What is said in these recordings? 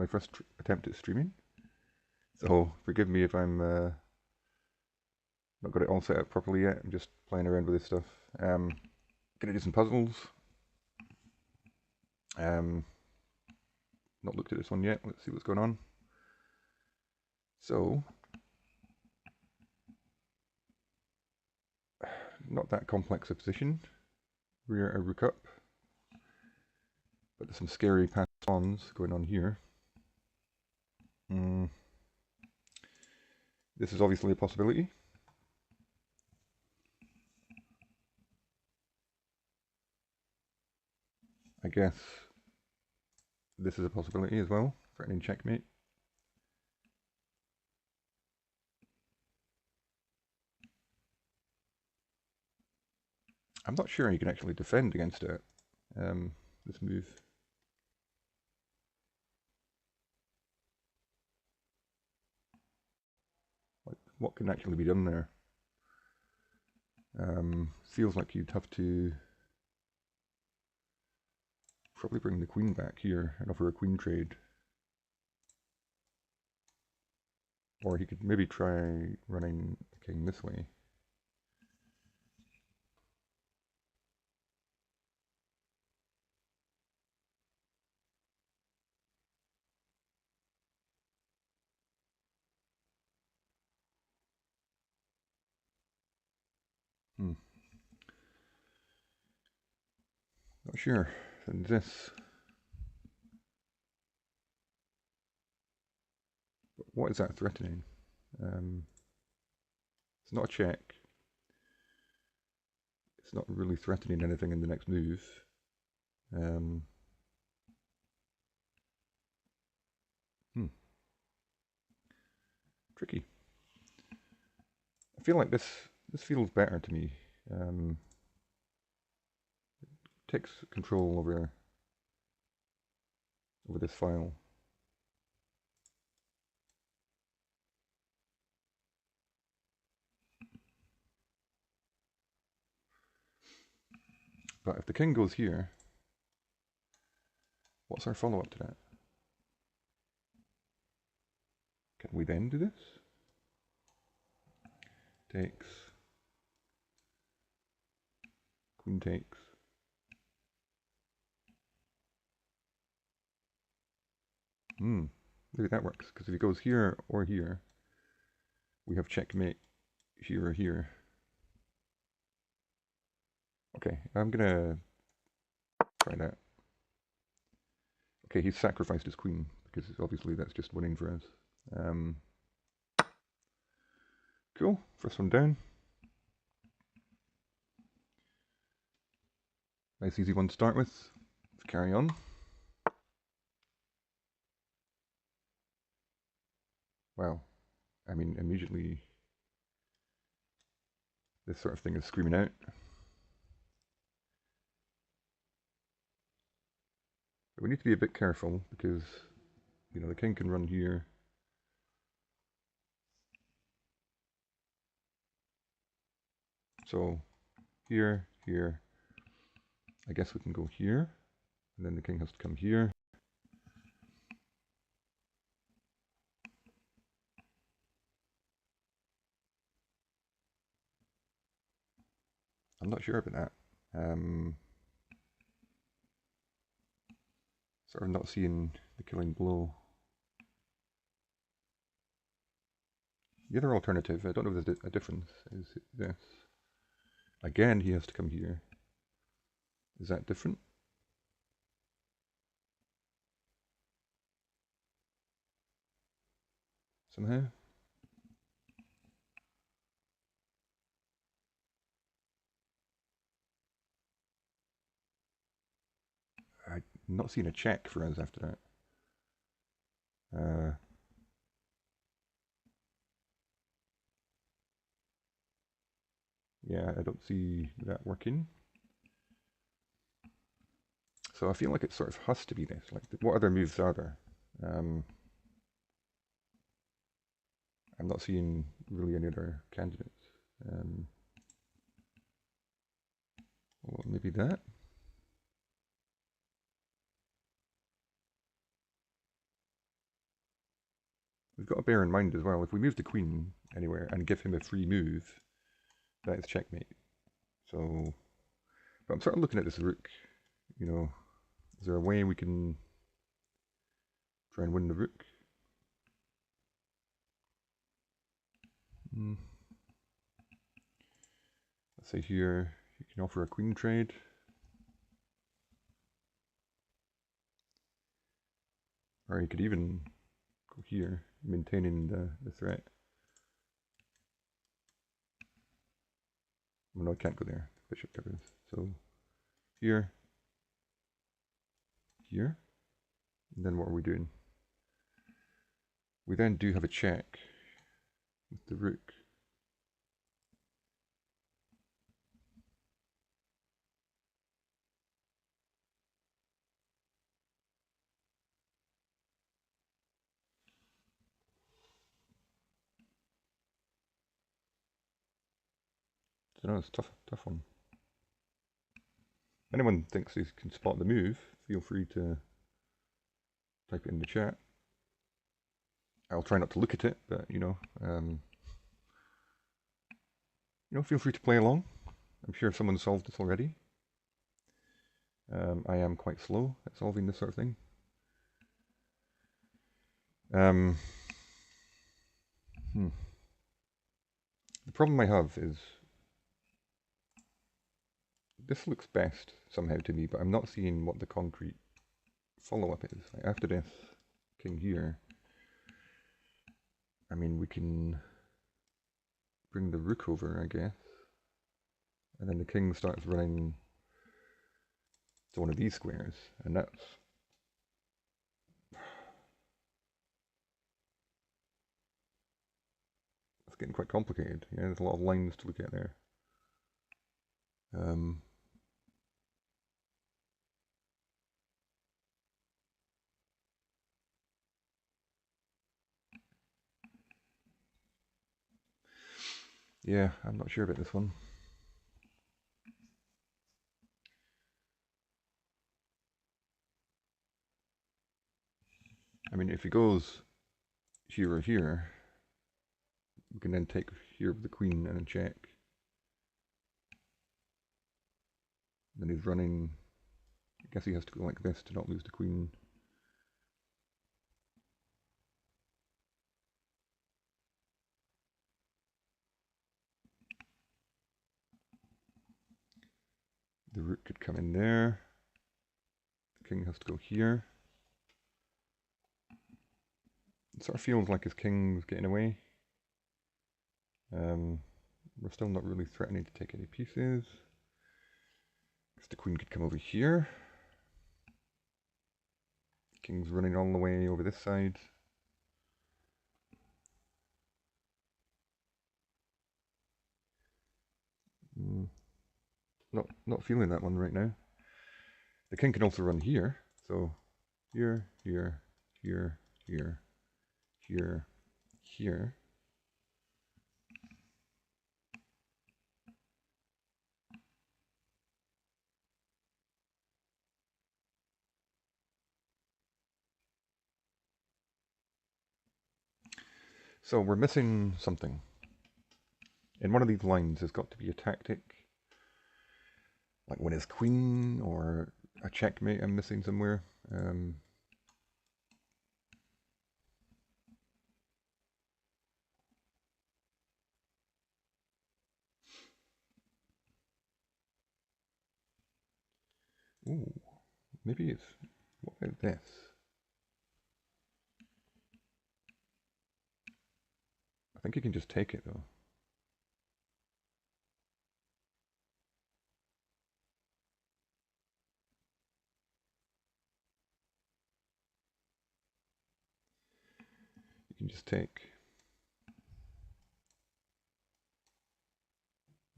my first attempt at streaming, so forgive me if I'm not got it all set up properly yet. I'm just playing around with this stuff. Gonna do some puzzles. Not looked at this one yet. Let's see what's going on. So, not that complex a position. Rear a rook up. But there's some scary pass-ons going on here. This is obviously a possibility. I guess this is a possibility as well, threatening checkmate. I'm not sure you can actually defend against it, this move. Like, what can actually be done there? Feels like you'd have to probably bring the queen back here and offer a queen trade. Or he could maybe try running the king this way. Not sure. And this. But what is that threatening? It's not a check. It's not really threatening anything in the next move. Tricky. I feel like this feels better to me. Takes control over this file. But if the king goes here, what's our follow-up to that? Can we then do this? Takes. Queen takes. Maybe that works, because if he goes here or here, we have checkmate here or here. Okay, I'm gonna try that. Okay, he's sacrificed his queen, because obviously that's just winning for us. Cool, first one down. Nice easy one to start with. Let's carry on. Wow, I mean, immediately this sort of thing is screaming out. But we need to be a bit careful because, you know, the king can run here. So here, here. I guess we can go here, and then the king has to come here. I'm not sure about that. Sort of not seeing the killing blow. The other alternative, I don't know if there's a difference, is this. Again, he has to come here. Is that different? Somehow? I'm not seeing a check for us after that. Yeah, I don't see that working. So I feel like it sort of has to be this. Like, what other moves are there? I'm not seeing really any other candidates. Well, maybe that? we've got to bear in mind as well, if we move the queen anywhere and give him a free move, that is checkmate. So, but I'm sort of looking at this rook, you know, is there a way we can try and win the rook? Let's say here, you can offer a queen trade. Or you could even go here, maintaining the threat. Well, no, I can't go there. Bishop covers. So here, here, and then what are we doing? We then do have a check with the rook. I don't know, it's a tough one. If anyone thinks they can spot the move, feel free to type it in the chat. I'll try not to look at it, but feel free to play along. I'm sure someone solved this already. I am quite slow at solving this sort of thing. The problem I have is this looks best somehow to me, but I'm not seeing what the concrete follow-up is. Like after this king here, I mean, we can bring the rook over, I guess, and then the king starts running to one of these squares, and that's getting quite complicated. Yeah, there's a lot of lines to look at there. Yeah, I'm not sure about this one. I mean, if he goes here or here, we can then take here with the queen and then check. Then he's running. I guess he has to go like this to not lose the queen. The rook could come in there. The king has to go here. It sort of feels like his king's getting away. We're still not really threatening to take any pieces. Because the queen could come over here. The king's running all the way over this side. Not feeling that one right now. The king can also run here. So here, here, here, here, here, here. So we're missing something. In one of these lines, there's got to be a tactic. Like when his queen or a checkmate I'm missing somewhere. Ooh, maybe it's, what about this? I think you can just take it though. You can just take,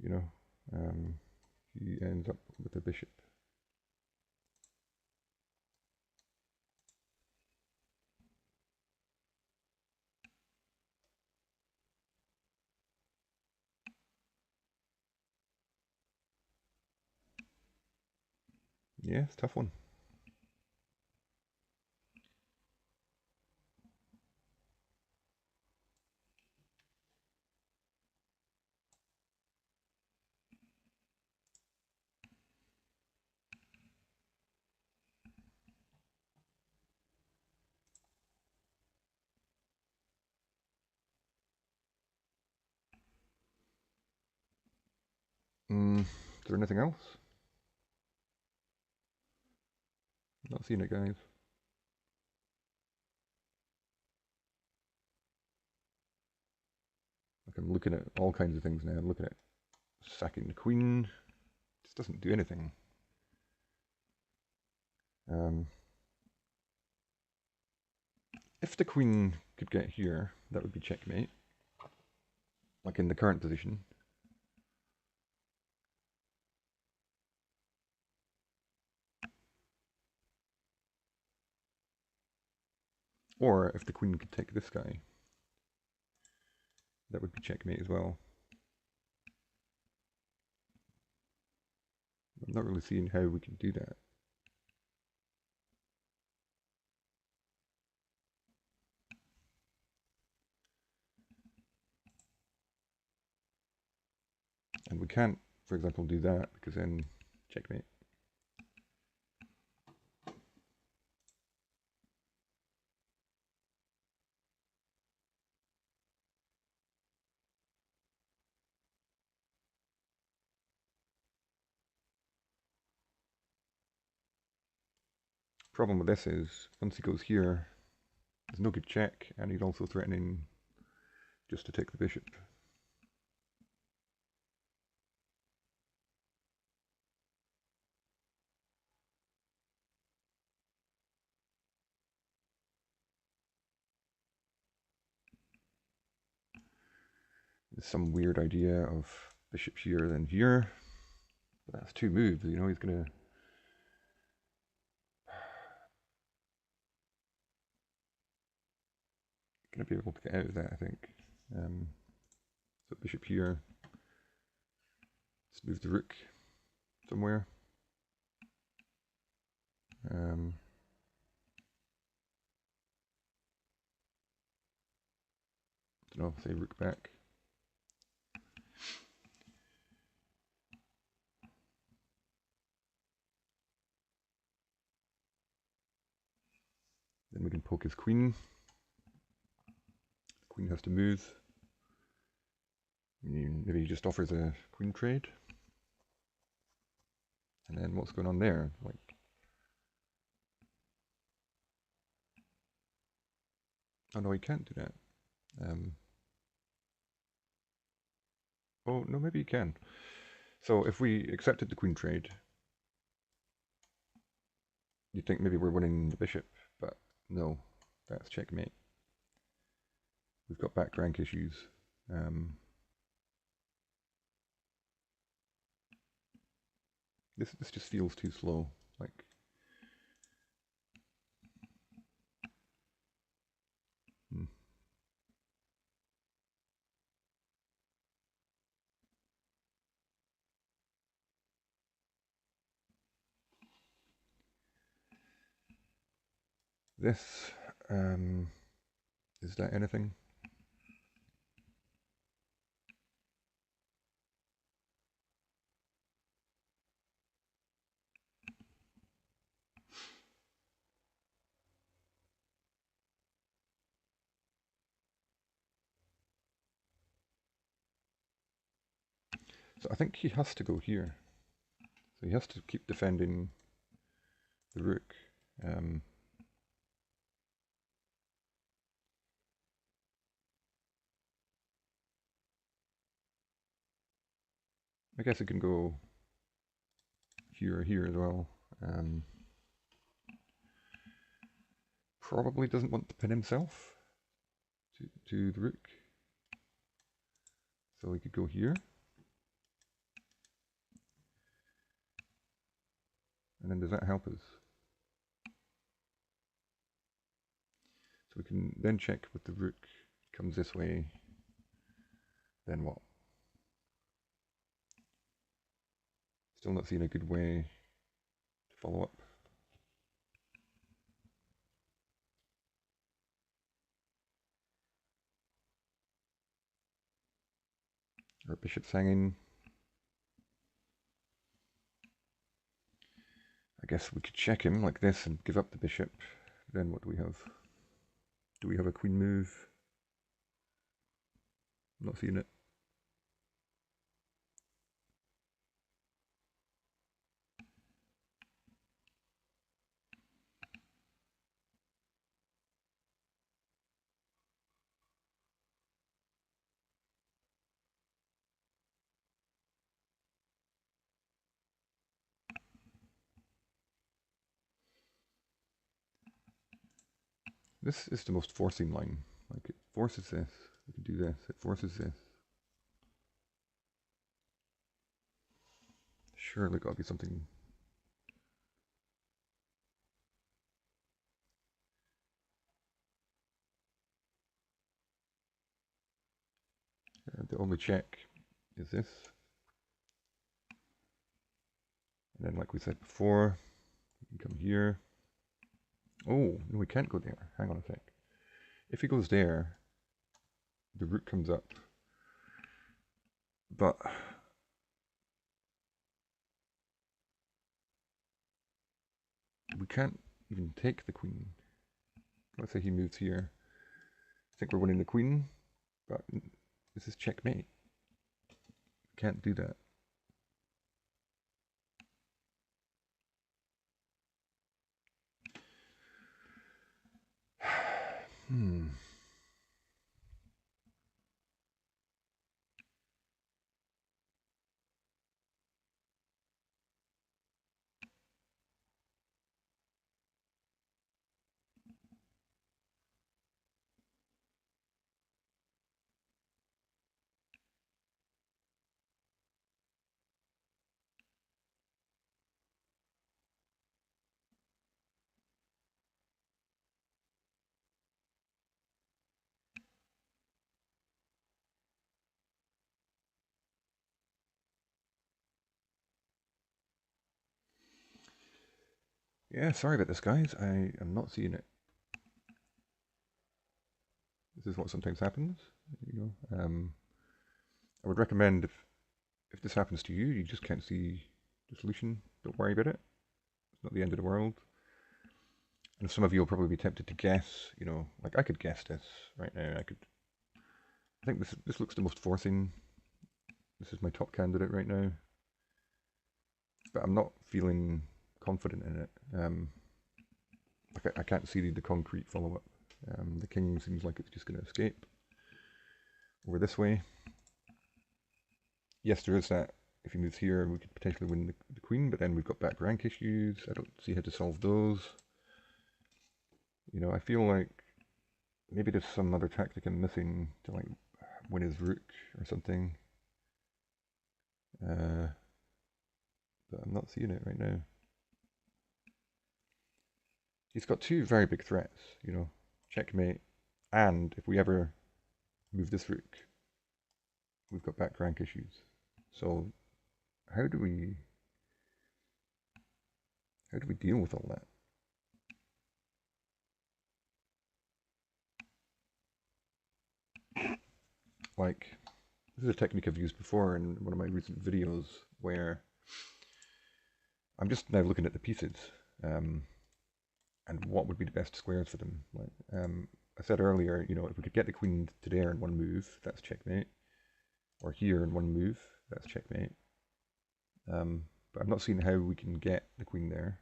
he ends up with a bishop. Yeah, it's a tough one. there anything else? Not seeing it, guys. Like I'm looking at all kinds of things now. I'm looking at sacking the queen. This doesn't do anything. If the queen could get here, that would be checkmate. Like in the current position. Or if the queen could take this guy, that would be checkmate as well. I'm not really seeing how we can do that. And we can't, for example, do that because then checkmate. Problem with this is, once he goes here, there's no good check, and he's also threatening just to take the bishop. There's some weird idea of bishop here, then here. But that's two moves, you know, he's gonna be able to get out of that, I think. So bishop here. Let's move the rook somewhere. Don't know, say rook back. Then we can poke his queen. The queen has to move. Maybe he just offers a queen trade. And then what's going on there? Like, oh no, he can't do that. Oh no, maybe he can. So if we accepted the queen trade, you'd think maybe we're winning the bishop, but no, that's checkmate. We've got back rank issues. This just feels too slow. Like, this, is that anything? So I think he has to go here. So he has to keep defending the rook. I guess it can go here or here as well. Probably doesn't want to pin himself to the rook. So we could go here. And then does that help us? So we can then check with the rook comes this way. Then what? Still not seeing a good way to follow up. Our bishop's hanging. I guess we could check him like this and give up the bishop. Then what do we have? Do we have a queen move? I'm not seeing it. This is the most forcing line. Like it forces this. We can do this. It forces this. Surely got to be something. The only check is this. And then, like we said before, we can come here. Oh, no, we can't go there. Hang on a sec. If he goes there, the rook comes up. But we can't even take the queen. Let's say he moves here. I think we're winning the queen, but this is checkmate. Can't do that. Hmm. Yeah, sorry about this, guys. I am not seeing it. This is what sometimes happens. You know, I would recommend if this happens to you, you just can't see the solution. Don't worry about it. It's not the end of the world. And some of you will probably be tempted to guess. You know, like I could guess this right now. I think this looks the most forcing. This is my top candidate right now, but I'm not feeling confident in it. I can't see the concrete follow-up. The king seems like it's just going to escape over this way. Yes, there is that. If he moves here, we could potentially win the queen, but then we've got back rank issues. I don't see how to solve those. You know, I feel like maybe there's some other tactic I'm missing to like win his rook or something. But I'm not seeing it right now. He's got two very big threats, you know, checkmate, and if we ever move this rook, we've got back rank issues. So how do we deal with all that? Like, this is a technique I've used before in one of my recent videos where I'm just now looking at the pieces and what would be the best squares for them. Like I said earlier, you know, if we could get the queen to there in one move, that's checkmate. Or here in one move, that's checkmate. But I'm not seeing how we can get the queen there.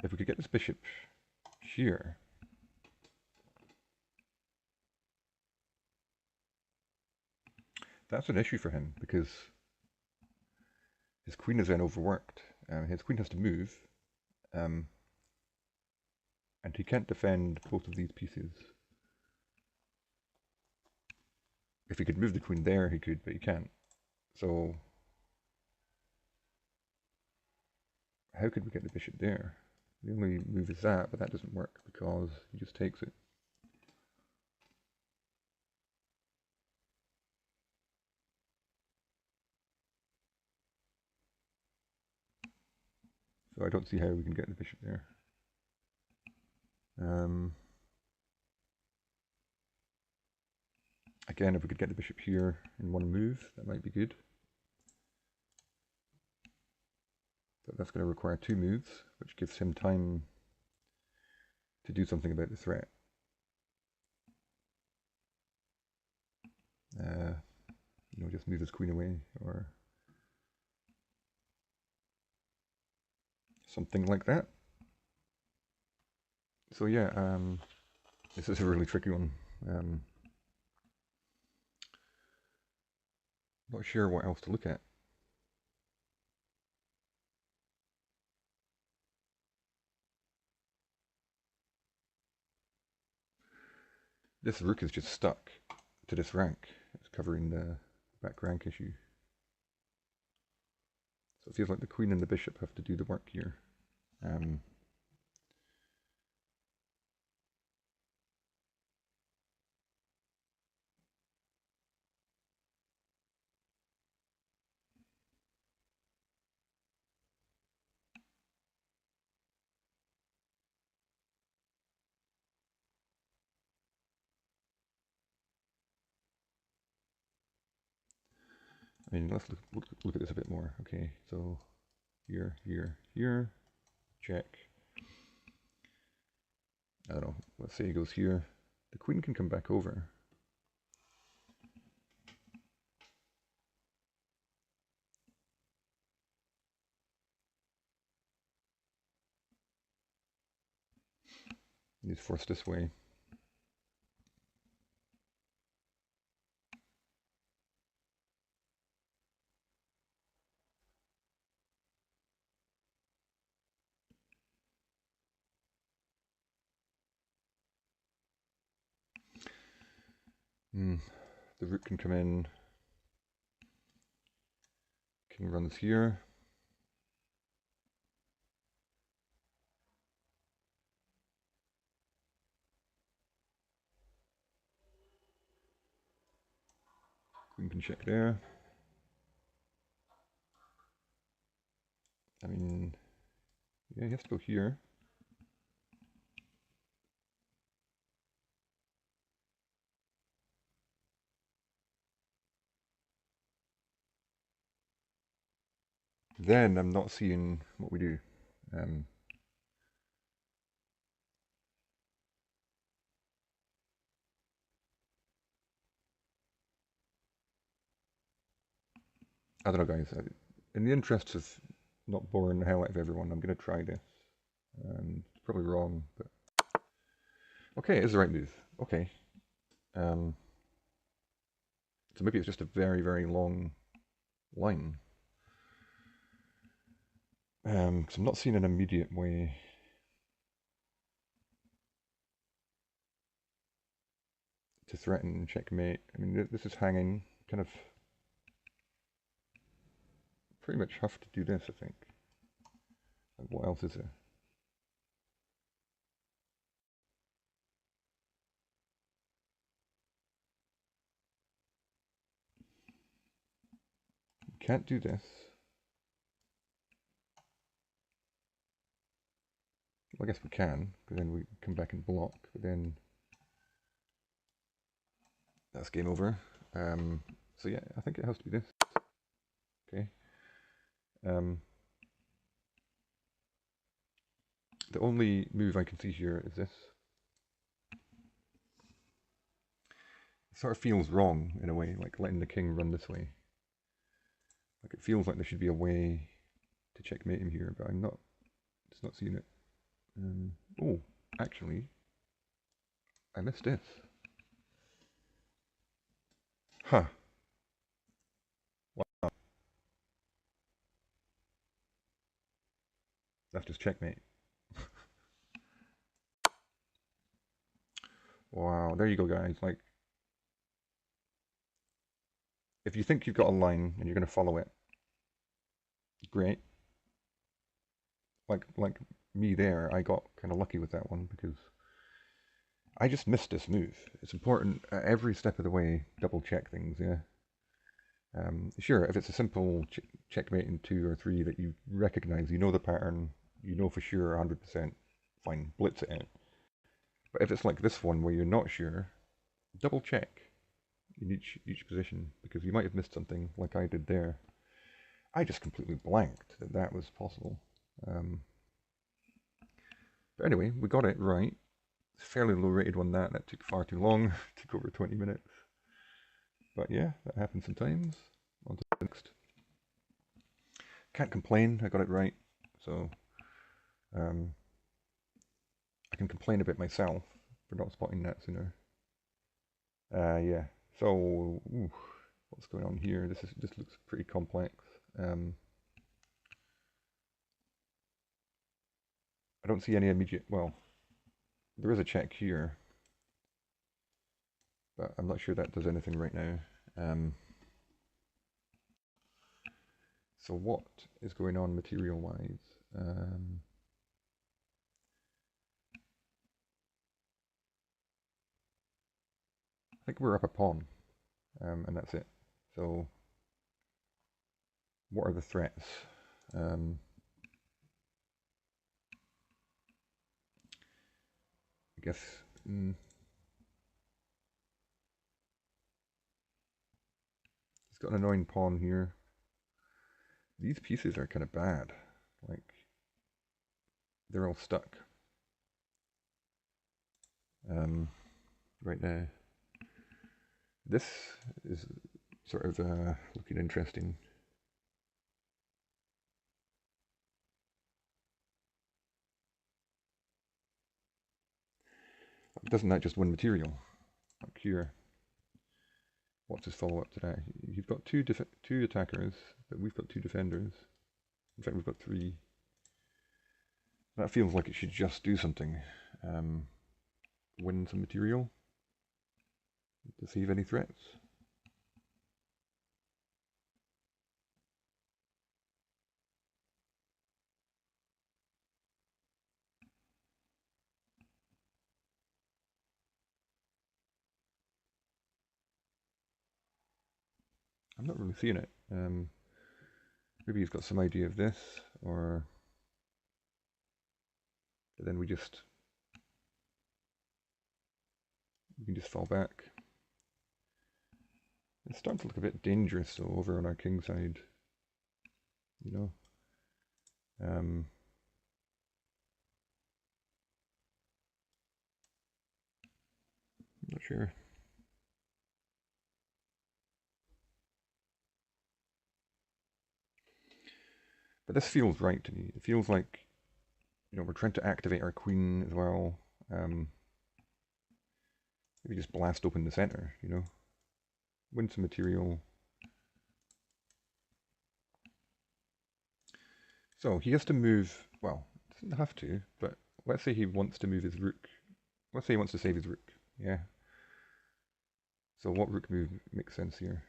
If we could get this bishop here, that's an issue for him because his queen is then overworked. His queen has to move, and he can't defend both of these pieces. If he could move the queen there, he could, but he can't. So how could we get the bishop there? The only move is that, but that doesn't work because he just takes it. So I don't see how we can get the bishop there. Again, if we could get the bishop here in one move, that might be good. But that's going to require two moves, which gives him time to do something about the threat. You know, just move his queen away or something like that. So yeah, this is a really tricky one. Not sure what else to look at. this rook is just stuck to this rank. It's covering the back rank issue. So it feels like the queen and the bishop have to do the work here. I mean, let's look at this a bit more. Okay, so here, check. I don't know, let's say he goes here. The queen can come back over. He's forced this way. The rook can come in. King runs here. Queen can check there. I mean, yeah, he has to go here. Then I'm not seeing what we do. I don't know, guys. In the interest of not boring the hell out of everyone, I'm going to try this. It's probably wrong, but okay, it is the right move. Okay. So maybe it's just a very, very long line. Because I'm not seeing an immediate way to threaten checkmate. I mean, this is hanging. Kind of pretty much have to do this, I think. Like, what else is there? Can't do this. Well, I guess we can, because then we come back and block, but then that's game over. So yeah, I think it has to be this. Okay. The only move I can see here is this. It sort of feels wrong in a way, like letting the king run this way. Like it feels like there should be a way to checkmate him here, but I'm just not seeing it. Oh, actually, I missed this. Huh. Wow. That's just checkmate. Wow, there you go, guys. Like, if you think you've got a line and you're going to follow it, great. Like me there, I got kind of lucky with that one because I just missed this move. It's important at every step of the way, double check things, yeah. Sure, if it's a simple checkmate in 2 or 3 that you recognize, you know the pattern, you know for sure 100%, fine, blitz it in. But if it's like this one where you're not sure, double check in each position because you might have missed something like I did there. I just completely blanked that that was possible. But anyway, we got it right. Fairly low rated one that took far too long, took over 20 minutes. But yeah, that happens sometimes. On to the next. Can't complain, I got it right. So I can complain a bit myself for not spotting that sooner. Yeah. So what's going on here? This looks pretty complex. I don't see any immediate. Well, there is a check here. but I'm not sure that does anything right now. So what is going on material-wise? I think we're up a pawn, and that's it. So what are the threats? I guess he's got an annoying pawn here. These pieces are kind of bad. Like, they're all stuck right now. This is sort of looking interesting. Doesn't that just win material? Like here. What's his follow-up to that? You've got two attackers, but we've got two defenders. In fact, we've got three. That feels like it should just do something. Win some material. Deceive any threats. I'm not really seeing it. Maybe he's got some idea of this, or then we can just fall back. It's starting to look a bit dangerous though over on our king side. You know. I'm not sure. But this feels right to me. It feels like, you know, we're trying to activate our queen as well. Maybe just blast open the center, you know. Win some material. So he has to move, well, doesn't have to, but let's say he wants to move his rook. Let's say he wants to save his rook, yeah. So what rook move makes sense here?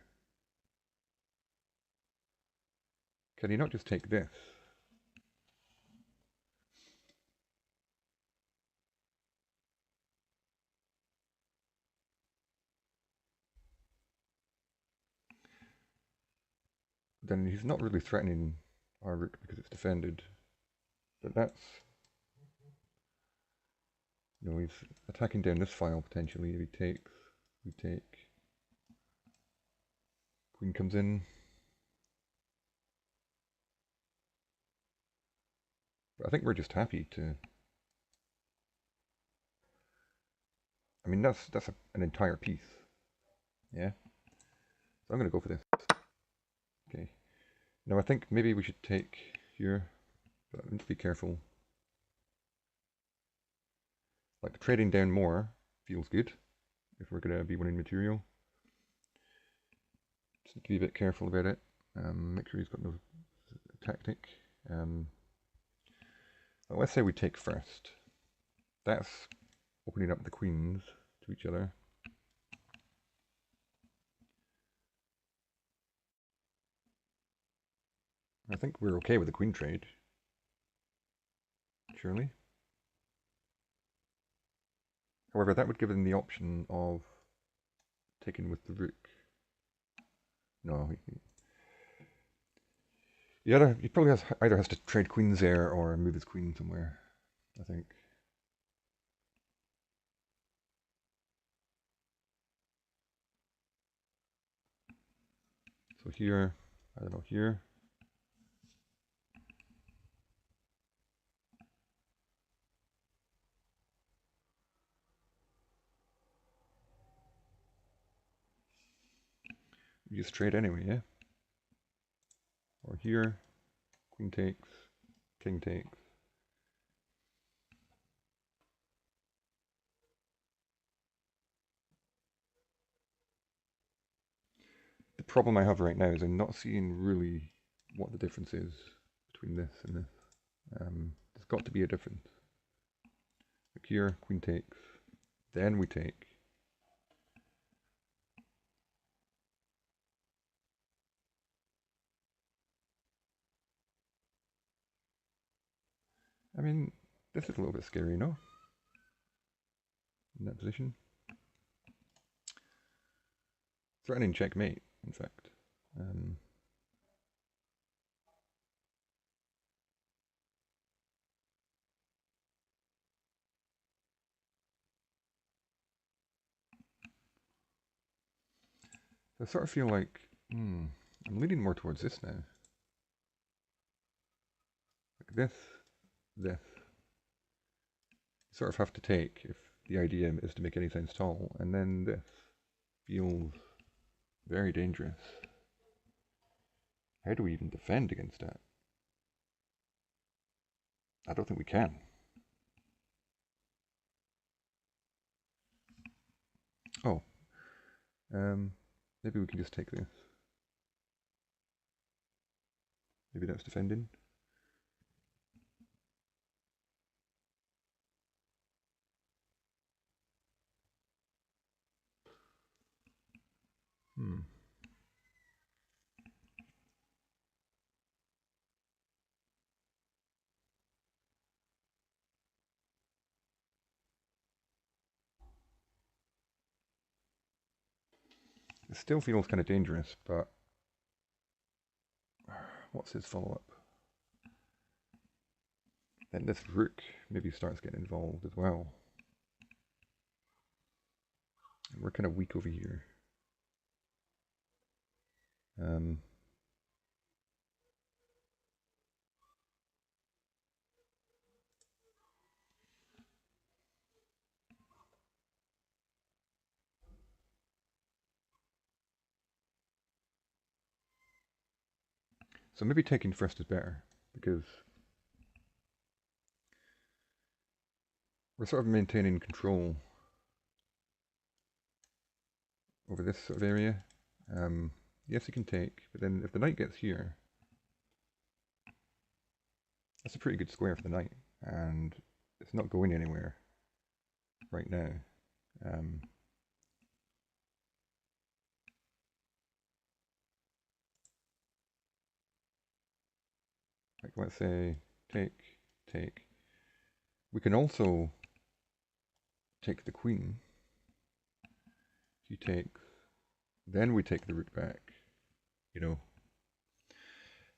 Can he not just take this? Then he's not really threatening our rook because it's defended. But that's, you know, he's attacking down this file potentially. If he takes, we take. Queen comes in. But I think we're just happy to. I mean, that's an entire piece. Yeah. So I'm going to go for this. Okay. Now I think maybe we should take here, but I need to be careful. Like trading down more feels good if we're going to be winning material. Just need to be a bit careful about it. Make sure he's got no tactic. Let's say we take first. That's opening up the queens to each other. I think we're okay with the queen trade. Surely. However, that would give him the option of taking with the rook. No, he probably either has to trade queens there or move his queen somewhere, I think. So here, I don't know, here. You just trade anyway, yeah? Or here, queen takes, king takes. The problem I have right now is I'm not seeing really what the difference is between this and this. There's got to be a difference. Like here, queen takes, then we take. I mean, this is a little bit scary, no? In that position. Threatening checkmate, in fact. I sort of feel like, I'm leaning more towards this now. Like this. You sort of have to take if the idea is to make any sense at all, and then this feels very dangerous. How do we even defend against that? I don't think we can. Oh. Maybe we can just take this. Maybe that's defending. It still feels kind of dangerous, but what's his follow-up? Then this rook maybe starts getting involved as well. And we're kind of weak over here. So maybe taking first is better, because we're sort of maintaining control over this sort of area. Yes, you can take, but then if the knight gets here, that's a pretty good square for the knight, and it's not going anywhere right now. Like, let's say, take. We can also take the queen. He takes, then we take the rook back, you know.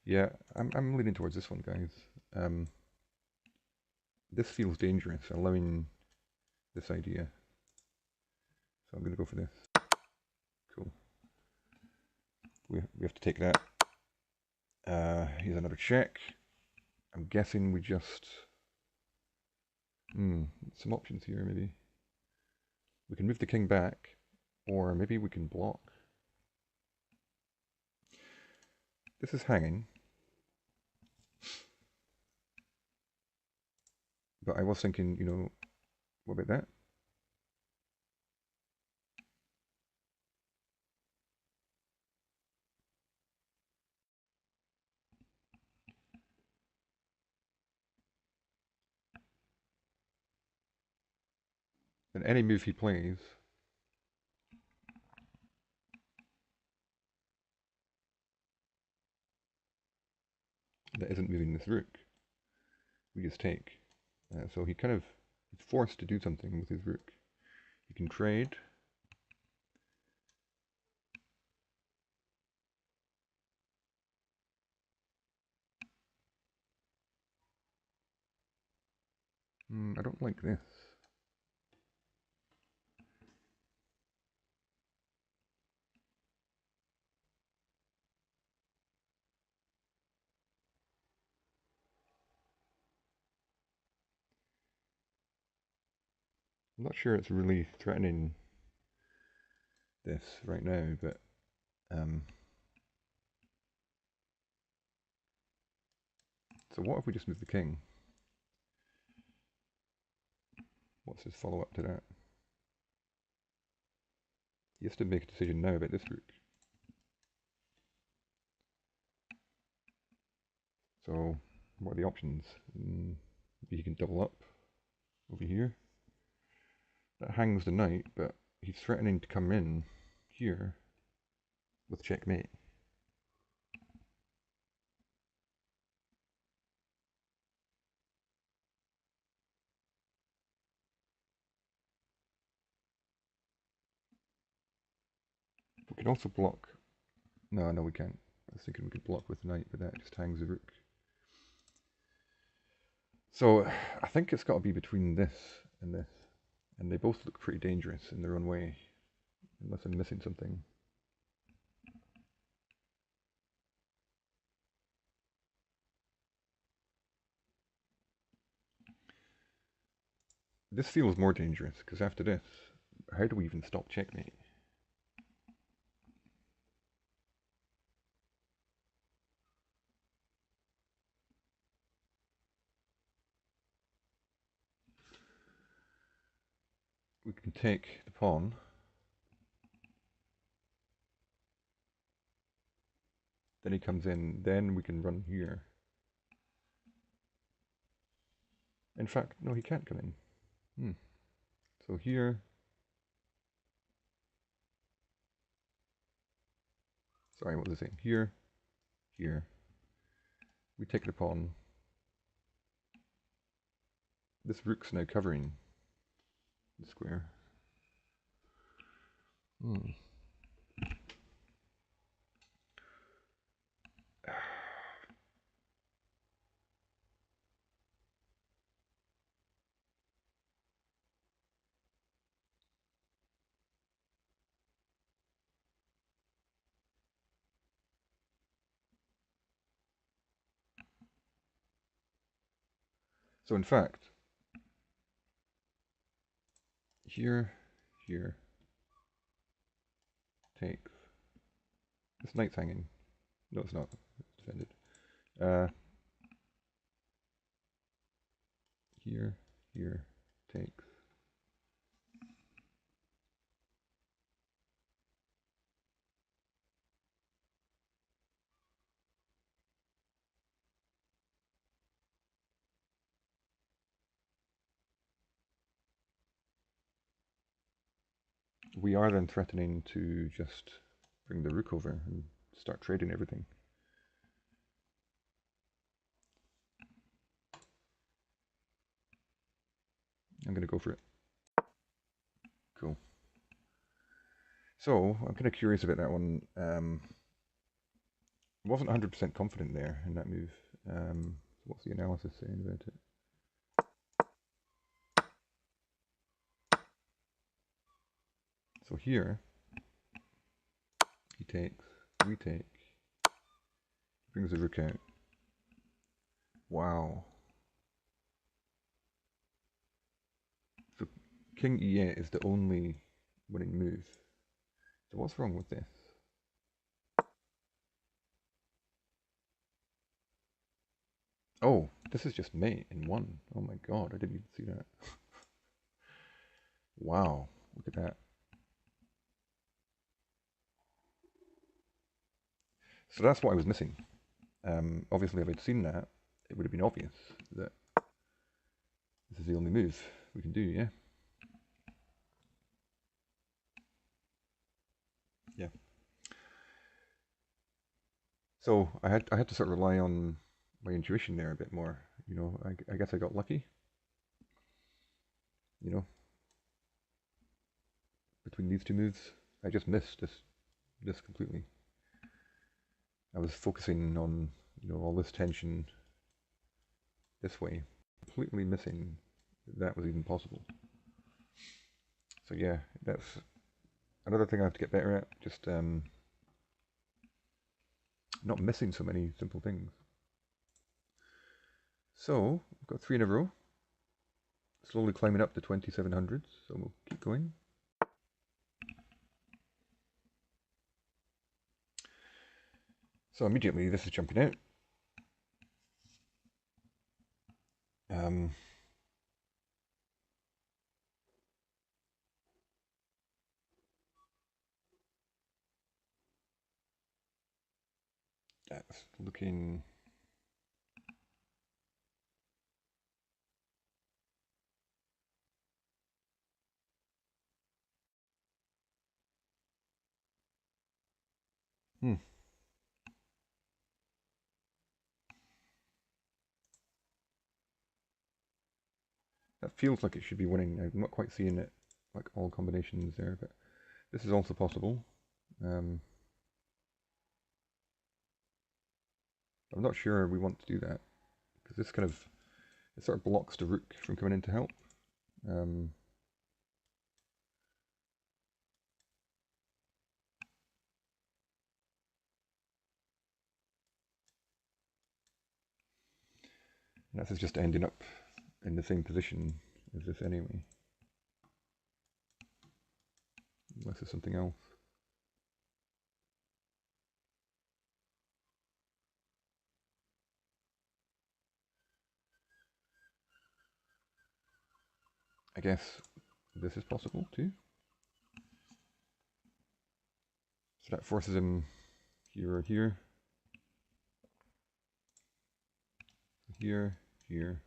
Yeah, I'm leaning towards this one, guys. This feels dangerous, allowing this idea. So I'm going to go for this. Cool. We have to take that. Here's another check. I'm guessing we just... some options here, maybe. We can move the king back, or maybe we can block. This is hanging. But I was thinking, you know, what about that? And any move he plays that isn't moving this rook, we just take. So he kind of is forced to do something with his rook. He can trade. I don't like this. I'm not sure it's really threatening this right now, but so what if we just move the king? What's his follow-up to that? He has to make a decision now about this rook. So what are the options? Maybe he can double up over here. That hangs the knight, but he's threatening to come in here with checkmate. can also block. No, no, we can't. I was thinking we could block with knight, but that just hangs the rook. So I think it's got to be between this and this. And they both look pretty dangerous in their own way, unless I'm missing something. This feels more dangerous, because after this, how do we even stop checkmate? We can take the pawn. Then he comes in, then we can run here. In fact, no, he can't come in. So here. Sorry, what was I saying? Here, here. We take the pawn. This rook's now covering the square. So in fact, here, here, takes. This knight's hanging. No, it's not. It's defended. Here, here, takes. We are then threatening to just bring the rook over and start trading everything. I'm going to go for it. Cool. So, I'm kind of curious about that one. Wasn't 100% confident there in that move. What's the analysis saying about it? So here, he takes, we take, brings the rook out. Wow. So King E8 is the only winning move. So what's wrong with this? Oh, this is just mate in one. Oh my god, I didn't even see that. Wow, look at that. So that's what I was missing. Obviously, if I'd seen that, it would have been obvious that this is the only move we can do, yeah? Yeah. So I had to sort of rely on my intuition there a bit more. You know, I guess I got lucky. You know, between these two moves, I just missed this completely. I was focusing on, you know, all this tension this way, completely missing that was even possible. So yeah, that's another thing I have to get better at. Just not missing so many simple things. So we've got 3 in a row, slowly climbing up to 2700s. So we'll keep going. So immediately this is jumping out. That's looking. That feels like it should be winning. I'm not quite seeing it, like all combinations there, but this is also possible. I'm not sure we want to do that, because this kind of, it sort of blocks the rook from coming in to help. And this is just ending up in the same position as this anyway. Unless there's something else. I guess this is possible too. So that forces him here or here. Here, here.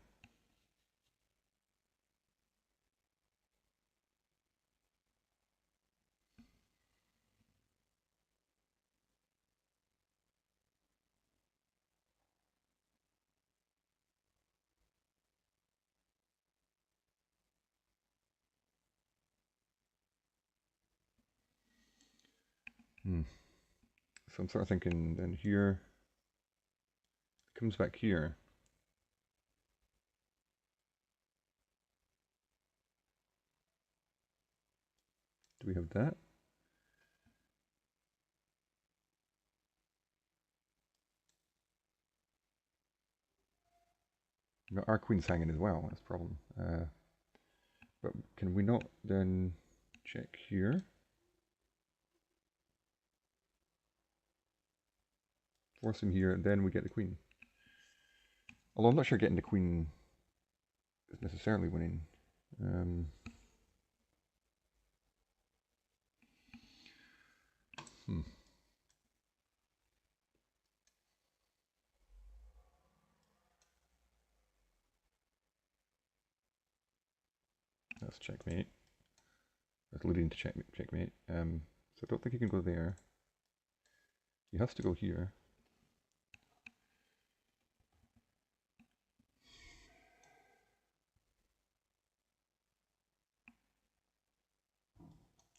So I'm sort of thinking then here, comes back here. Do we have that? Our queen's hanging as well, that's a problem. But can we not then check here? Force him here, and then we get the queen. Although I'm not sure getting the queen is necessarily winning. That's checkmate. That's leading to checkmate. So I don't think he can go there. He has to go here.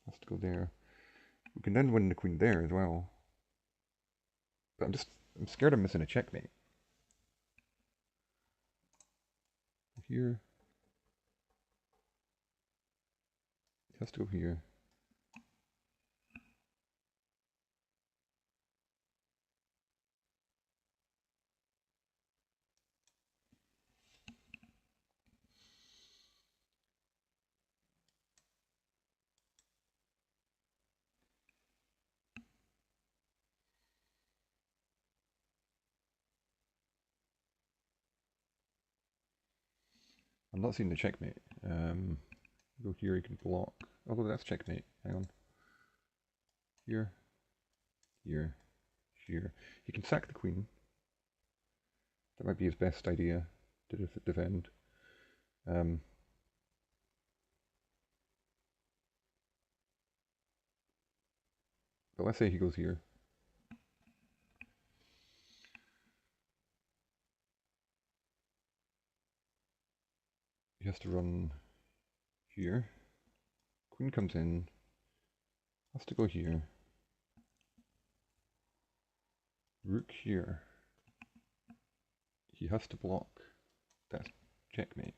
Has to go there. We can then win the queen there as well. But I'm scared I'm missing a checkmate. Here. He has to go here. I'm not seeing the checkmate. Go here, he can block. Although that's checkmate. Hang on. Here. Here. Here. He can sack the queen. That might be his best idea to defend. But let's say he goes here. He has to run here. Queen comes in. Has to go here. Rook here. He has to block. That's checkmate.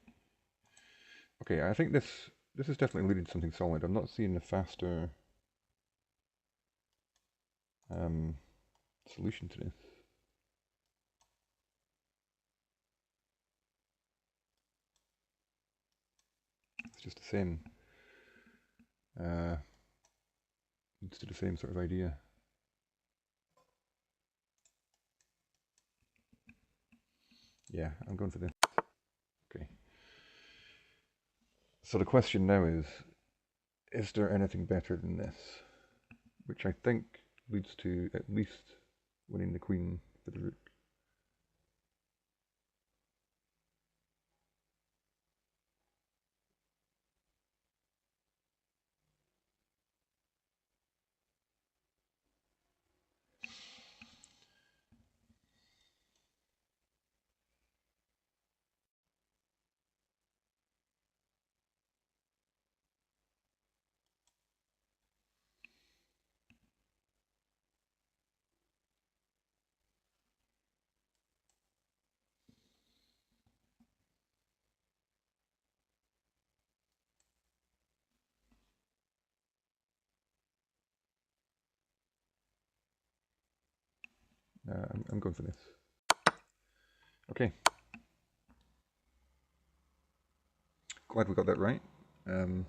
Okay, I think this is definitely leading to something solid. I'm not seeing a faster solution to this. It's just the same. Leads to the same sort of idea. Yeah, I'm going for this. Okay. So the question now is there anything better than this? Which I think leads to at least winning the queen for the rook. I'm going for this. Okay. Glad we got that right. Not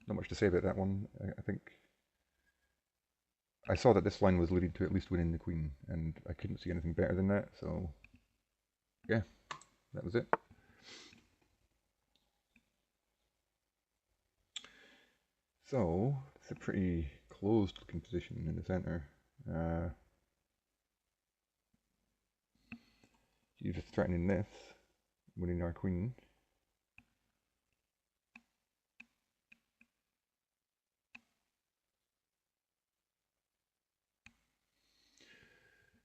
much to say about that one. I think I saw that this line was leading to at least winning the queen, and I couldn't see anything better than that, so yeah, that was it. So, it's a pretty closed looking position in the center. He's just threatening this, winning our queen.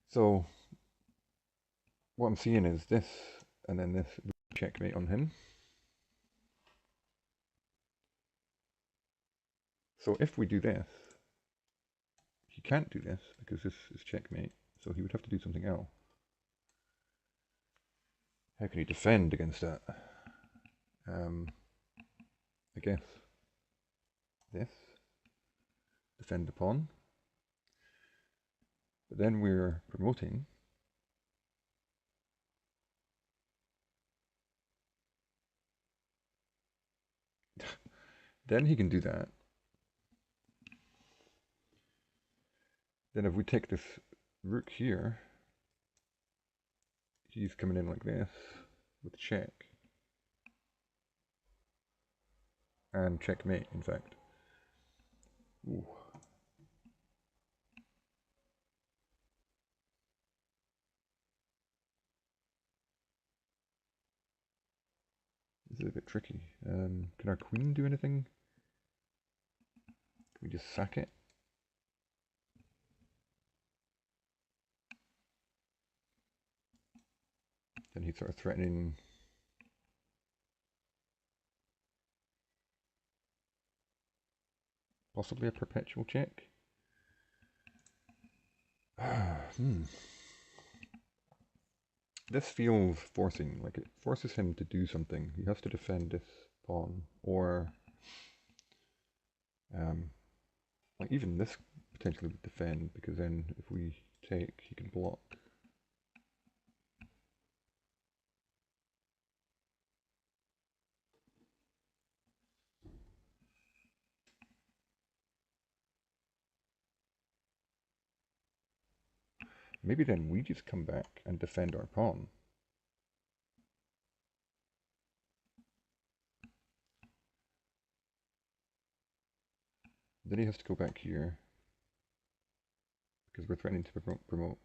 So, what I'm seeing is this, and then this checkmate on him. So if we do this, he can't do this because this is checkmate, so he would have to do something else. How can he defend against that? I guess this, defend the pawn. But then we're promoting. Then he can do that. Then if we take this rook here, he's coming in like this with check. And checkmate, in fact. Ooh. This is a bit tricky. Can our queen do anything? Can we just sack it? Then he's sort of threatening. Possibly a perpetual check. This feels forcing, like it forces him to do something. He has to defend this pawn, or like even this potentially would defend, because then if we take, he can block. Maybe then we just come back and defend our pawn. Then he has to go back here, because we're threatening to promote.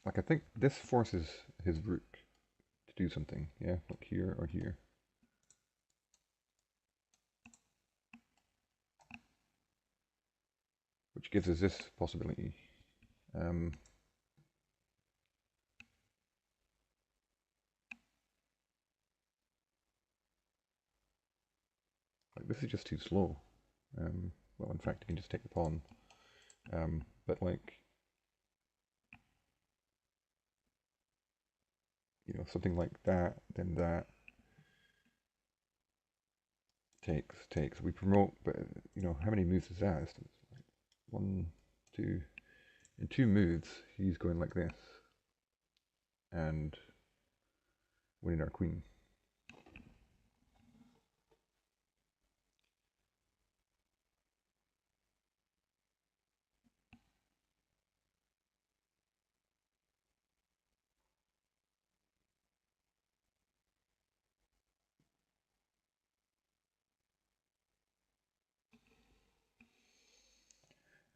Like I think this forces his rook to do something, yeah, like here or here. Which gives us this possibility. Like this is just too slow. Well, in fact, you can just take the pawn. But like, you know, something like that, then that takes. We promote, but you know, how many moves is that? It's like 1, 2. In 2 moves, he's going like this and winning our queen.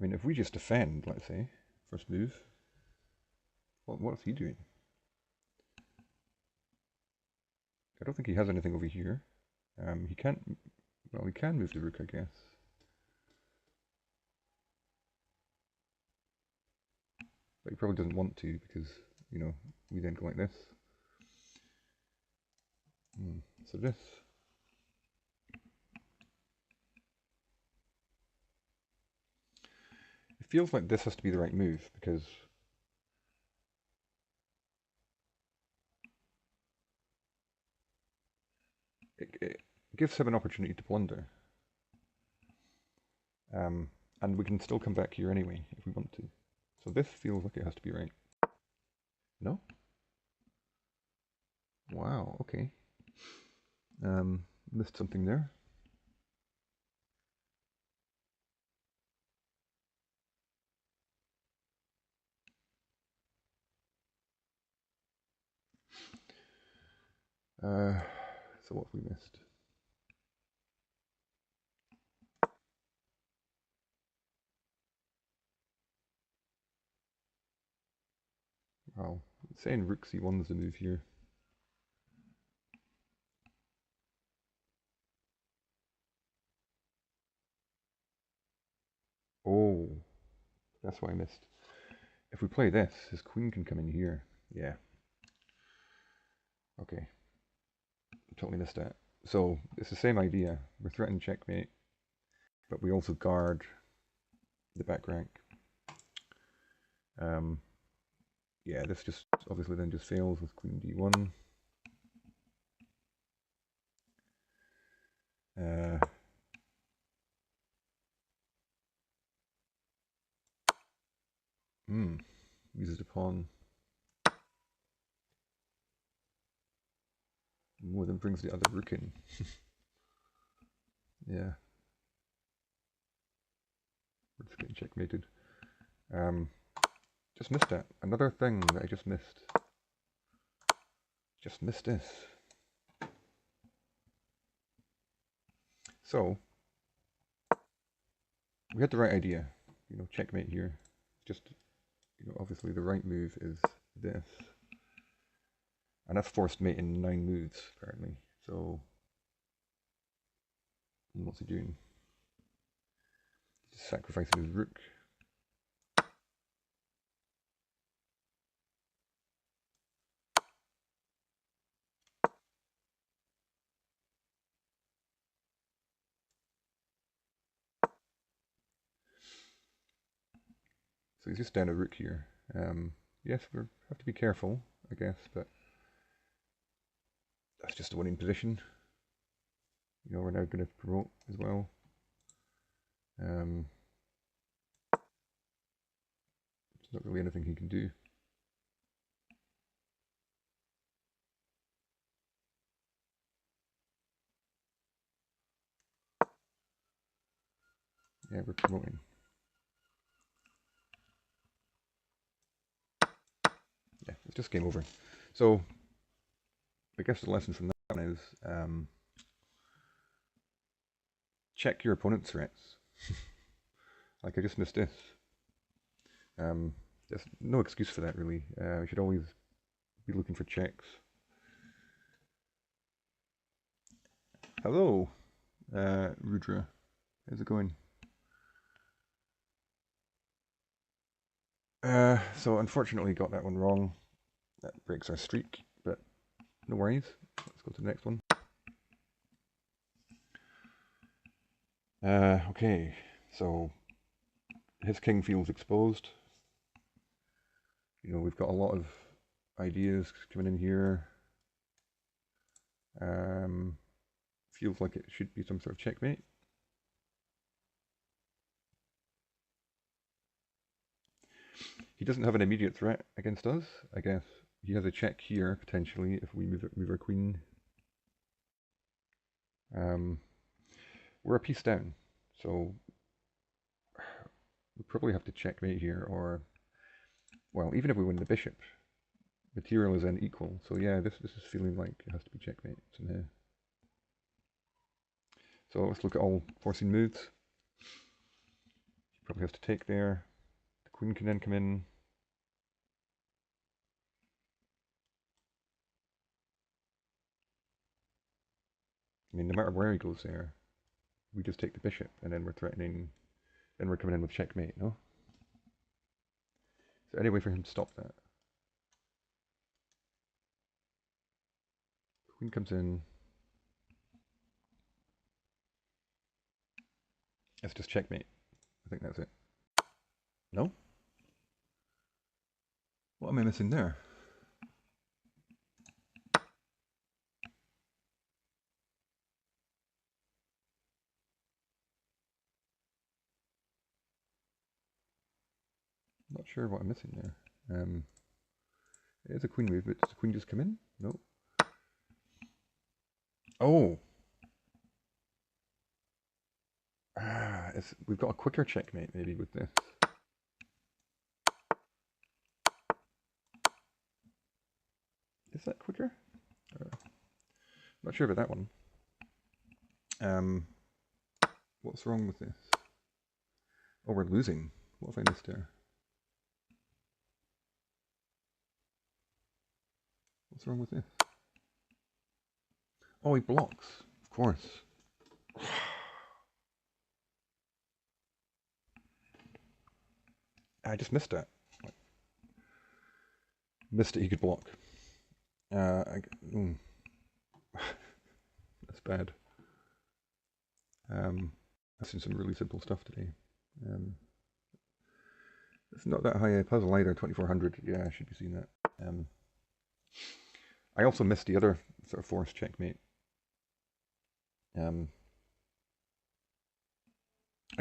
I mean, if we just defend, let's say, first move, what's he doing? I don't think he has anything over here. He can't, well, he can move the rook, I guess. But he probably doesn't want to, because, you know, we then go like this. So this. It feels like this has to be the right move, because gives him an opportunity to blunder. And we can still come back here anyway if we want to. So this feels like it has to be right. No? Wow, okay. Missed something there. So what have we missed? Wow, it's saying rook c1 is the move here. Oh, that's what I missed. If we play this, his queen can come in here. Yeah. Okay. Totally missed that. So it's the same idea. We're threatening checkmate, but we also guard the back rank. Yeah, this just obviously then just fails with queen d1. Uses the pawn. More than brings the other rook in. Yeah. We're just getting checkmated. Just missed that. Another thing that I just missed. Just missed this. So, we had the right idea. You know, checkmate here. Just, you know, obviously the right move is this. And that's forced mate in 9 moves, apparently. So, what's he doing? He's just sacrificing his rook. So he's just down a rook here. Yes, we have to be careful, I guess, but that's just a winning position. You know, we're now going to promote as well. There's not really anything he can do. Yeah, we're promoting. Yeah, it's just game over. So, I guess the lesson from that one is check your opponent's threats. Like I just missed this. There's no excuse for that, really. We should always be looking for checks. Hello, Rudra. How's it going? So unfortunately got that one wrong. That breaks our streak, but no worries. Let's go to the next one. Okay, so his king feels exposed. You know, we've got a lot of ideas coming in here. Feels like it should be some sort of checkmate. He doesn't have an immediate threat against us, I guess. He has a check here, potentially, if we move our queen. We're a piece down, so we probably have to checkmate here, or, well, even if we win the bishop, material is then equal. So yeah, this is feeling like it has to be checkmate somehow. So let's look at all forcing moves. He probably has to take there. The queen can then come in. I mean, no matter where he goes there, we just take the bishop, and then we're threatening, then we're coming in with checkmate, no? Is there any way for him to stop that? Queen comes in. It's just checkmate. I think that's it. No? What am I missing there? Not sure what I'm missing there. It is a queen move, but does the queen just come in? No. Oh! We've got a quicker checkmate maybe with this. Is that quicker? Not sure about that one. What's wrong with this? Oh, we're losing. What have I missed there? What's wrong with this? Oh, he blocks. Of course. I just missed it. Missed it, he could block. That's bad. I've seen some really simple stuff today. It's not that high a puzzle either, 2400. Yeah, I should be seeing that. I also missed the other sort of forced checkmate. I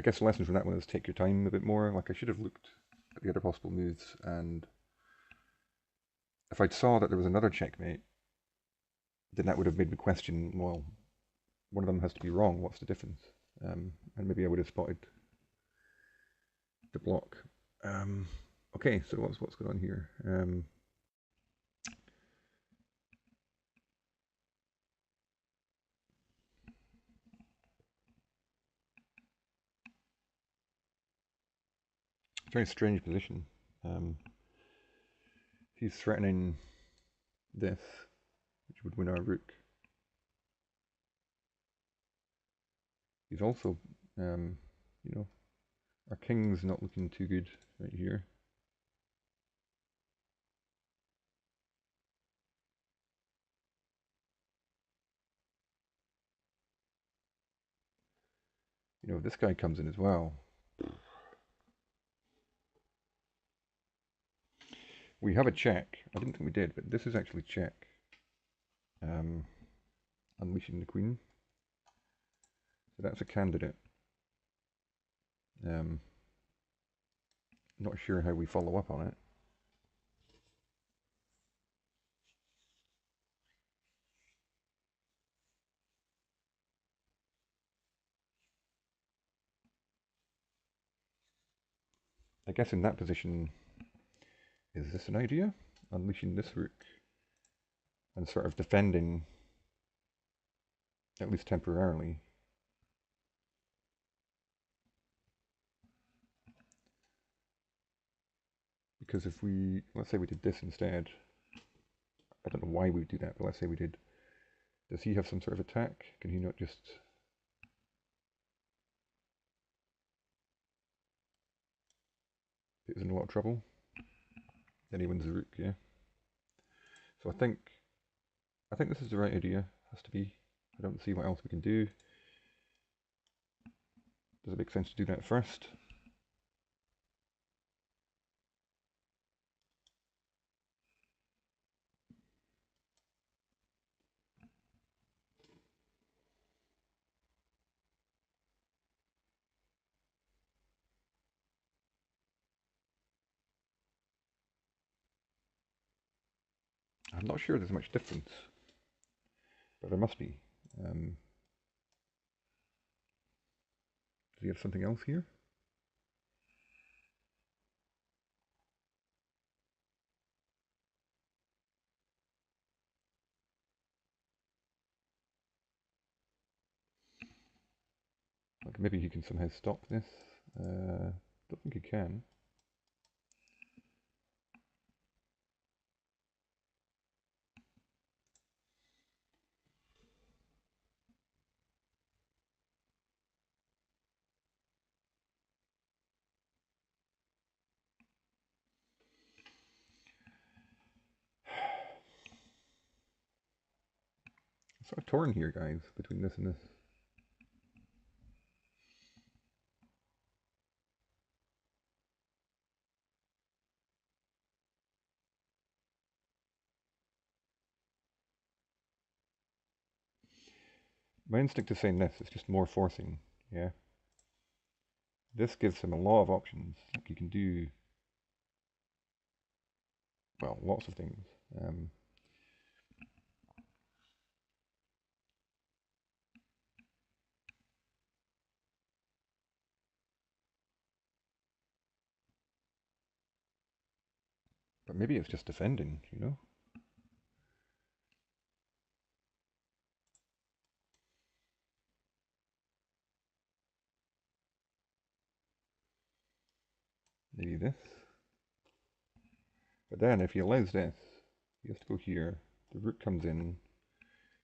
guess the lesson from that one is take your time a bit more. Like, I should have looked at the other possible moves, and if I'd saw that there was another checkmate, then that would have made me question, well, one of them has to be wrong, what's the difference? And maybe I would have spotted the block. Okay, so what's going on here? Very strange position. He's threatening this, which would win our rook. He's also, you know, our king's not looking too good right here. You know, this guy comes in as well. We have a check. I didn't think we did, but this is actually check. Unleashing the queen. So that's a candidate. Not sure how we follow up on it. I guess in that position, is this an idea? Unleashing this rook and sort of defending, at least temporarily. Because if we, let's say we did this instead, I don't know why we would do that, but let's say we did, does he have some sort of attack? Can he not just... If he's in a lot of trouble, then he wins the rook, yeah. So I think this is the right idea, has to be. I don't see what else we can do. Does it make sense to do that first? I'm not sure there's much difference, but there must be. Does he have something else here? Like maybe he can somehow stop this. Don't think he can. I'm sort of torn here, guys, between this and this. My instinct is saying this, it's just more forcing, yeah? This gives him a lot of options. Like he can do well, lots of things. But maybe it's just defending, you know? Maybe this. But then if he allows this, he has to go here. The rook comes in.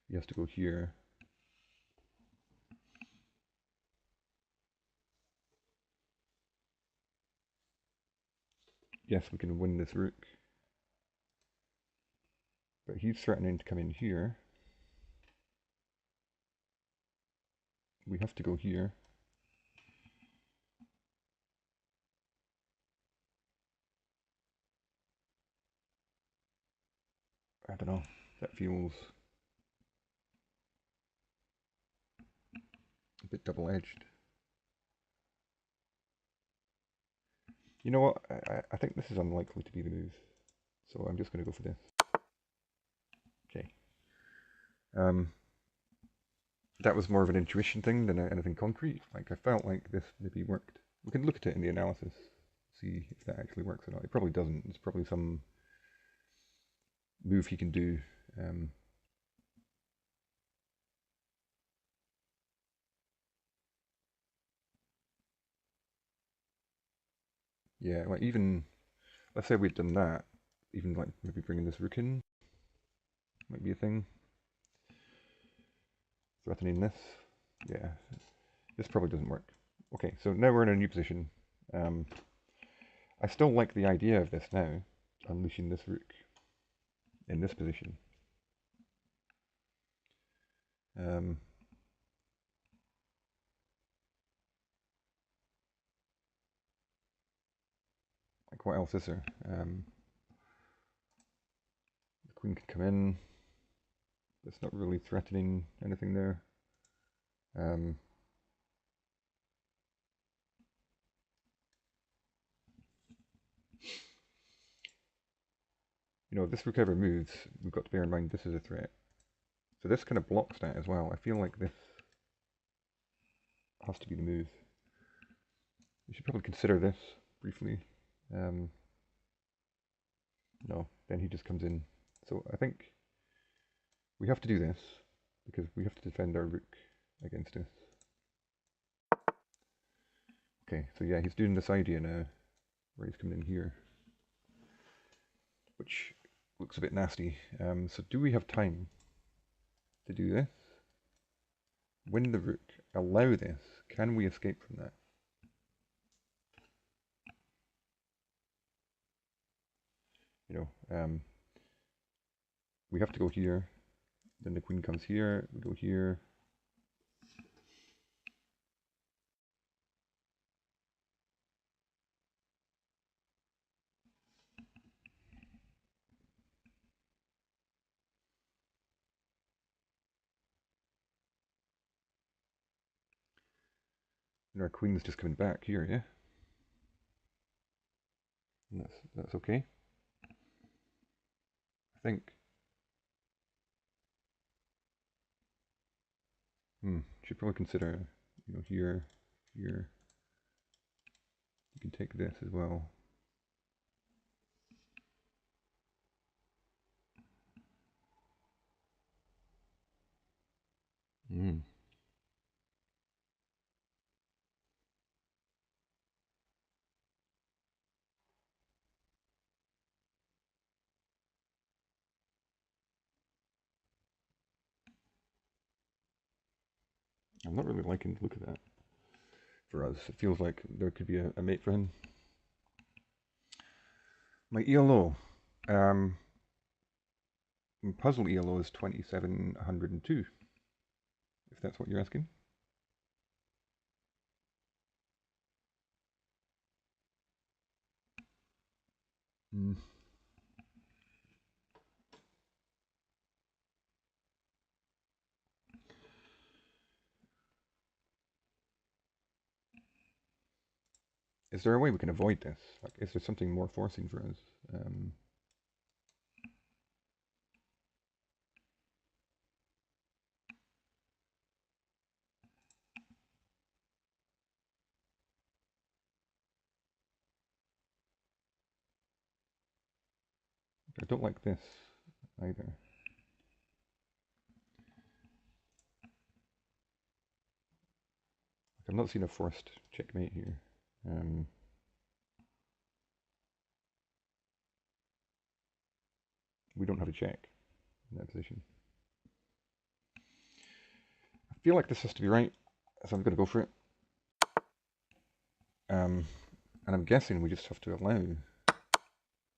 He has to go here. Yes, we can win this rook. But he's threatening to come in here. We have to go here. I don't know. That feels a bit double-edged. You know what? I think this is unlikely to be the move. So I'm just going to go for this. Okay. That was more of an intuition thing than anything concrete. Like, I felt like this maybe worked. We can look at it in the analysis, see if that actually works or not. It probably doesn't. It's probably some move he can do. Yeah, like even, let's say we'd done that, even like maybe bringing this rook in might be a thing. Threatening this. Yeah, this probably doesn't work. Okay, so now we're in a new position. I still like the idea of this now, unleashing this rook in this position. Like what else is there? The queen could come in. That's not really threatening anything there. You know, if this rook ever moves, we've got to bear in mind this is a threat. So this kind of blocks that as well. I feel like this has to be the move. We should probably consider this briefly. No, then he just comes in. So I think we have to do this because we have to defend our rook against this. Okay, so yeah, he's doing this idea now where he's coming in here, which looks a bit nasty. So do we have time to do this? Win the rook, allow this. Can we escape from that? You know, we have to go here. Then the queen comes here. We go here. And our queen's just coming back here, yeah? And that's okay. I think. Should probably consider, you know, here, here. You can take this as well. I'm not really liking the look of that for us. It feels like there could be a mate for him. My ELO, puzzle ELO is 2702, if that's what you're asking. Is there a way we can avoid this? Like, is there something more forcing for us? I don't like this either. I'm not seeing a forced checkmate here. We don't have a check in that position. I feel like this has to be right, so I'm going to go for it. And I'm guessing we just have to allow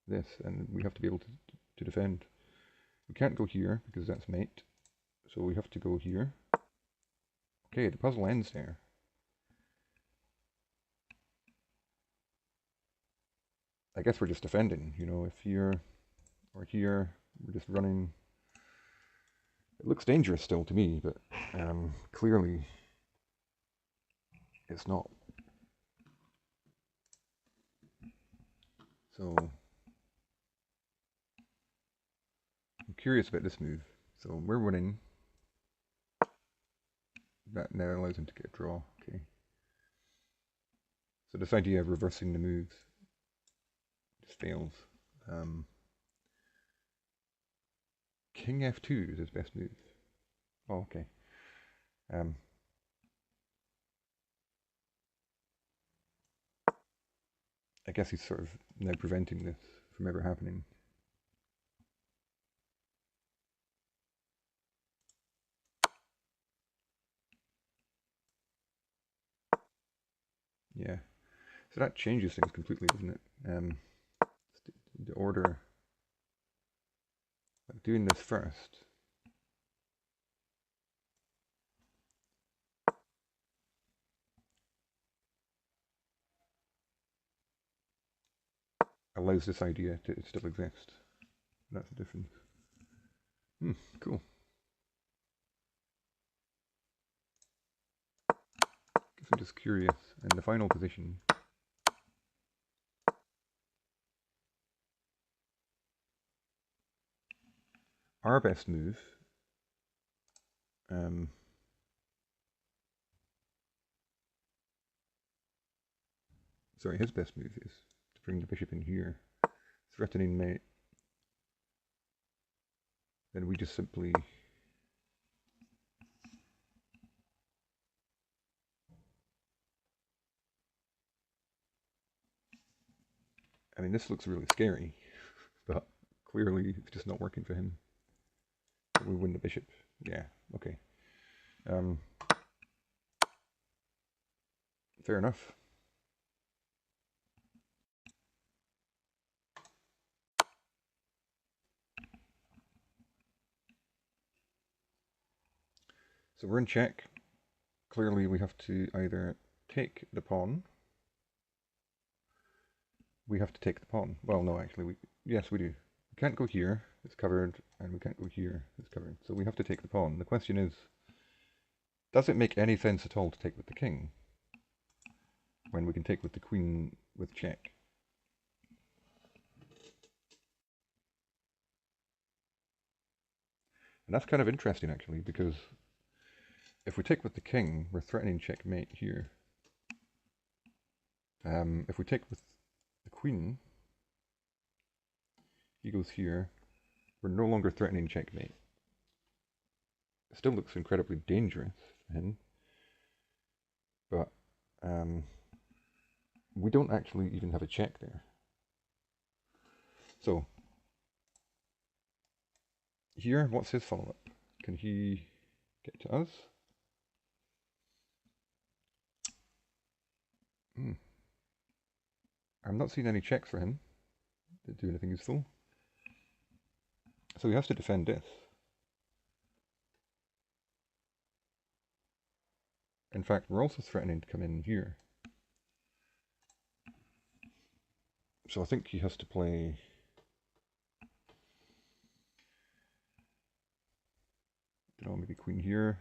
this, and we have to be able to defend. We can't go here because that's mate, so we have to go here. Okay, the puzzle ends there. I guess we're just defending, you know, if here or here, we're just running. It looks dangerous still to me, but clearly it's not. So I'm curious about this move. So we're winning. That now allows him to get a draw. Okay. So this idea of reversing the moves just fails. King f2 is his best move. Oh, okay. I guess he's sort of now preventing this from ever happening. Yeah. So that changes things completely, doesn't it? The order. Like doing this first. Allows this idea to still exist. That's the difference. Cool. Guess I'm just curious. In the final position, our best move, sorry, his best move is to bring the bishop in here, threatening mate. Then we just simply I mean, this looks really scary, but clearly it's just not working for him. We win the bishop. Yeah, okay. Fair enough. So we're in check. Clearly we have to either take the pawn. We have to take the pawn. Well, no, actually, yes, we do. We can't go here, it's covered, and we can't go here, it's covered. So we have to take the pawn. The question is, does it make any sense at all to take with the king when we can take with the queen with check? And that's kind of interesting, actually, because if we take with the king, we're threatening checkmate here. If we take with the queen, he goes here, we're no longer threatening checkmate. It still looks incredibly dangerous for him, but we don't actually even have a check there. So here, what's his follow-up? Can he get to us? I'm not seeing any checks for him that do anything useful. So he has to defend this. In fact, we're also threatening to come in here. So I think he has to play... I don't know, maybe queen here.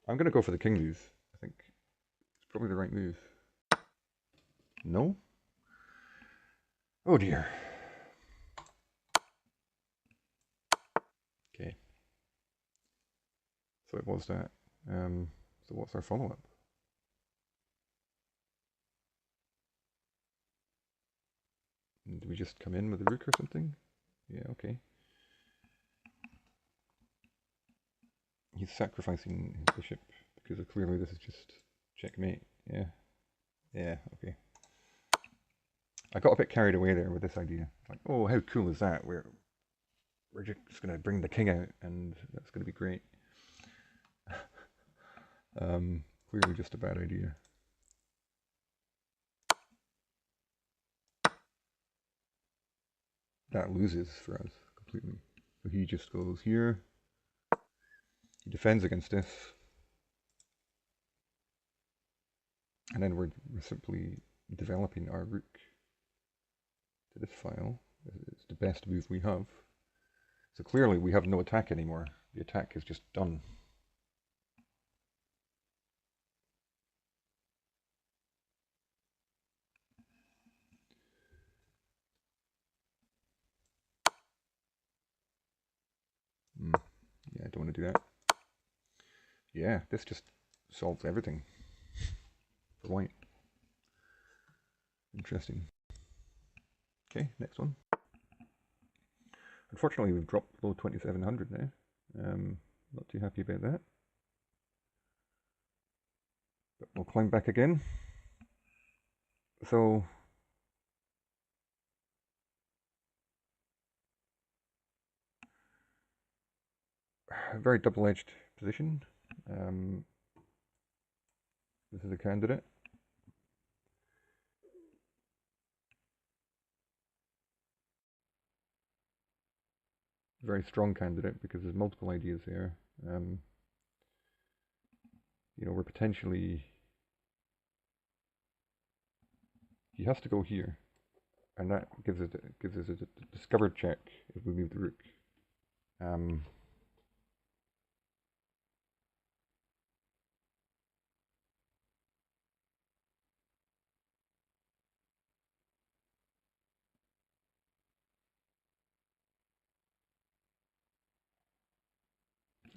I'm going to go for the king move, I think. probably the right move. No? Oh dear. Okay. So it was that. So what's our follow-up? Do we just come in with the rook or something? Yeah, okay. He's sacrificing his bishop because clearly this is just checkmate. Yeah. Yeah, okay. I got a bit carried away there with this idea. Like, oh, how cool is that? We're just going to bring the king out and that's going to be great. Clearly just a bad idea. That loses for us completely. So he just goes here. He defends against this. And then we're simply developing our rook to this file. It's the best move we have. So clearly we have no attack anymore. The attack is just done. Yeah, I don't want to do that. Yeah, this just solves everything for white. Interesting. Okay, next one. Unfortunately, we've dropped below 2700 now. Not too happy about that. But we'll climb back again. So a very double-edged position. This is a candidate. Very strong candidate because there's multiple ideas here. You know, we're potentially... He has to go here, and that gives us a discovered check if we move the rook.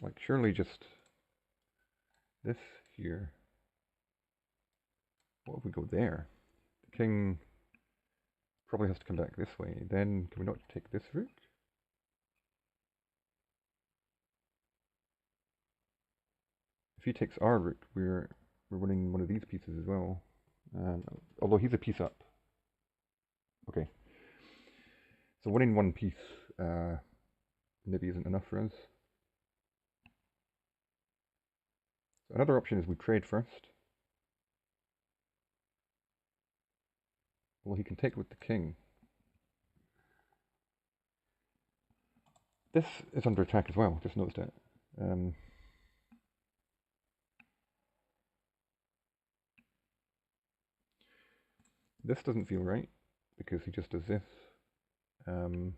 Like surely just this here. What if we go there? The king probably has to come back this way. Then can we not take this rook? If he takes our rook, we're winning one of these pieces as well. Although he's a piece up. Okay. So winning one piece maybe isn't enough for us. So another option is we trade first. Well, he can take with the king. This is under attack as well, just noticed it. This doesn't feel right, because he just does this. And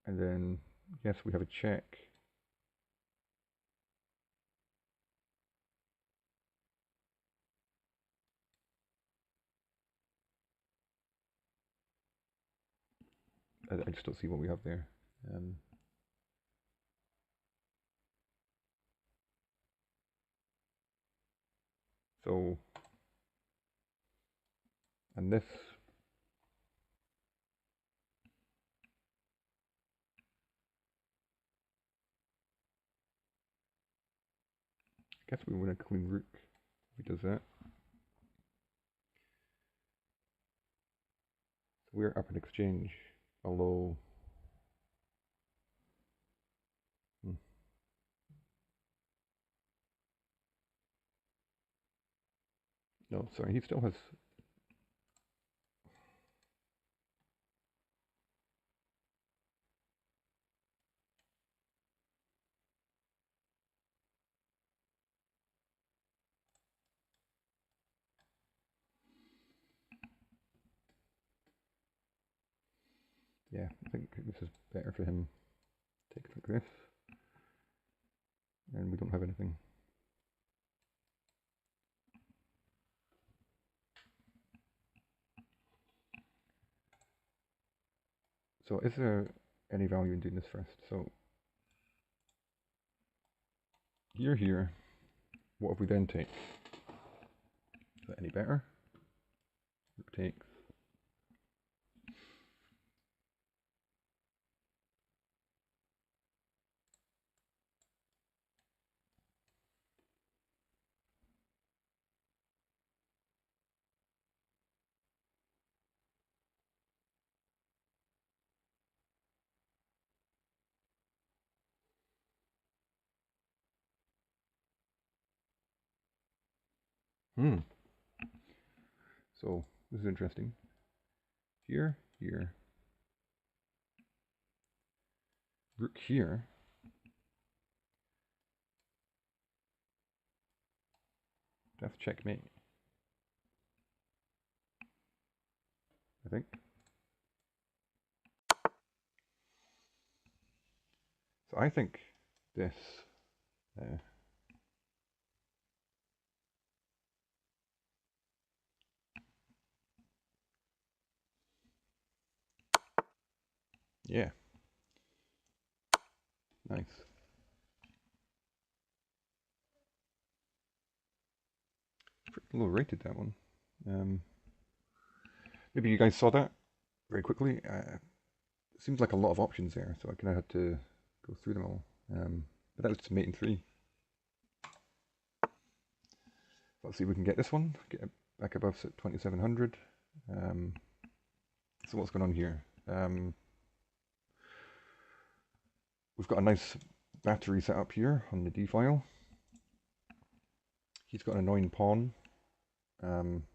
then, yes, we have a check. I just don't see what we have there. So, and this, I guess we win a clean rook if he does that. So we're up in exchange, although... No, sorry, he still has... Yeah, I think this is better for him. Take like this. And we don't have anything. So is there any value in doing this first? So here, what if we then take? Is that any better? Rook takes. So this is interesting. Here, rook here. Death checkmate. I think. So I think this. Yeah. Nice. Pretty low rated, that one. Maybe you guys saw that very quickly. It seems like a lot of options there, so I kind of had to go through them all. But that was just mate in 3. Let's see if we can get this one. Get it back above 2700. So what's going on here? We've got a nice battery set up here on the D file. He's got an annoying pawn. I'm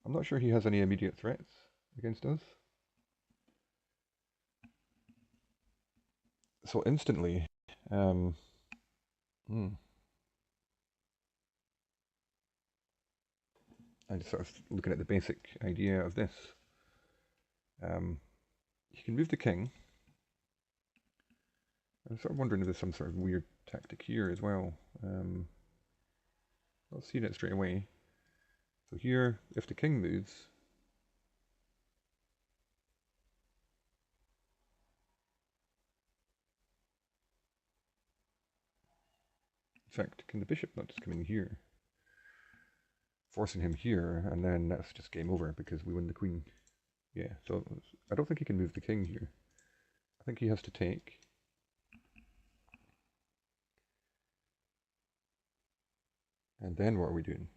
not sure he has any immediate threats against us. So instantly, I'm just sort of looking at the basic idea of this. You can move the king. I'm sort of wondering if there's some sort of weird tactic here as well. Not seeing it straight away. So here, if the king moves, in fact, can the bishop not just come in here? Forcing him here, and then that's just game over because we win the queen. Yeah, so I don't think he can move the king here. I think he has to take. And then what are we doing?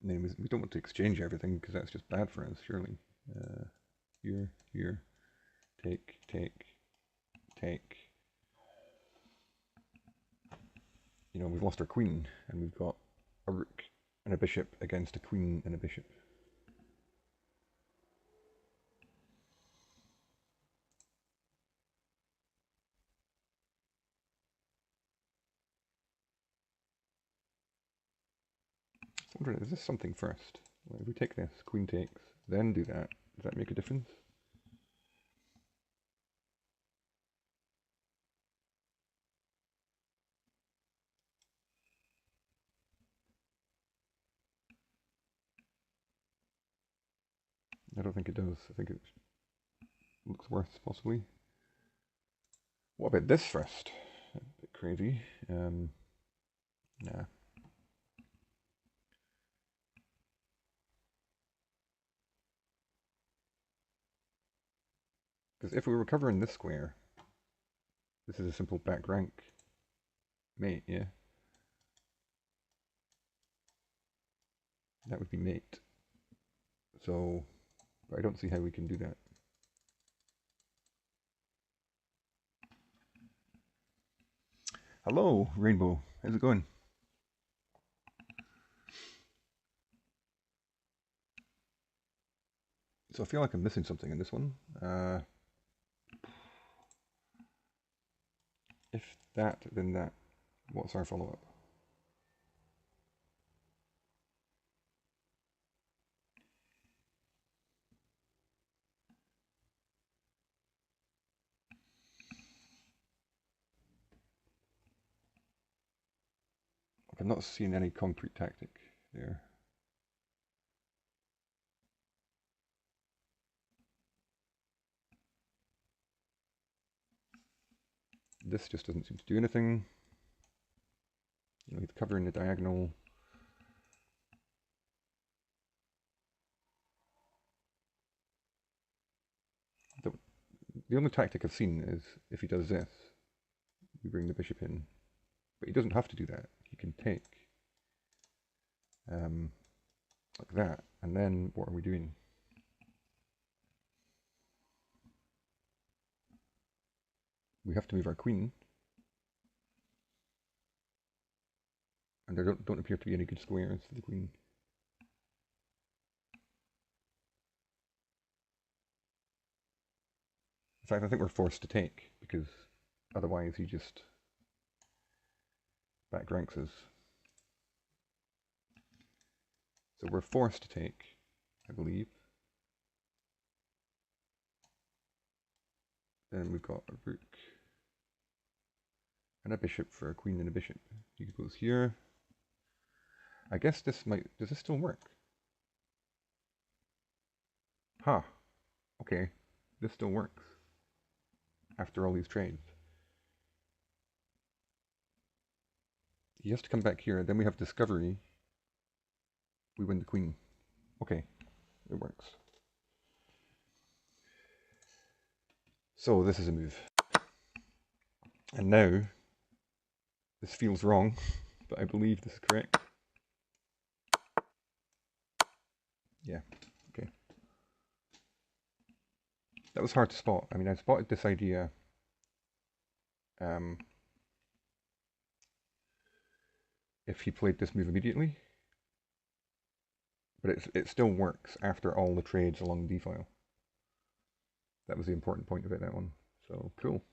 I mean, we don't want to exchange everything because that's just bad for us, surely. Here, take. You know, we've lost our queen, and we've got a rook and a bishop against a queen and a bishop. I'm wondering, is this something first? Well, if we take this, queen takes, then do that, does that make a difference? I don't think it does. I think it looks worse, possibly. What about this first? A bit crazy. Nah. Because if we were covering this square, this is a simple back rank mate, yeah? That would be mate. So, but I don't see how we can do that. Hello, Rainbow. How's it going? So I feel like I'm missing something in this one. If that, then that. What's our follow-up? I'm not seeing any concrete tactic there. This just doesn't seem to do anything. You know, he's covering the diagonal. The only tactic I've seen is if he does this, we bring the bishop in. But he doesn't have to do that. He can take like that. And then what are we doing? We have to move our queen. And there don't appear to be any good squares for the queen. In fact, I think we're forced to take, because otherwise he just back ranks us. So we're forced to take, I believe. Then we've got a rook and a bishop for a queen and a bishop. He goes here. I guess this might... Does this still work? Huh. Okay. This still works. After all these trades. He has to come back here. Then we have discovery. We win the queen. Okay. It works. So this is a move. And now, this feels wrong, but I believe this is correct. Yeah, okay. That was hard to spot. I mean, I spotted this idea if he played this move immediately, but it still works after all the trades along the d-file. That was the important point about that one. So, cool.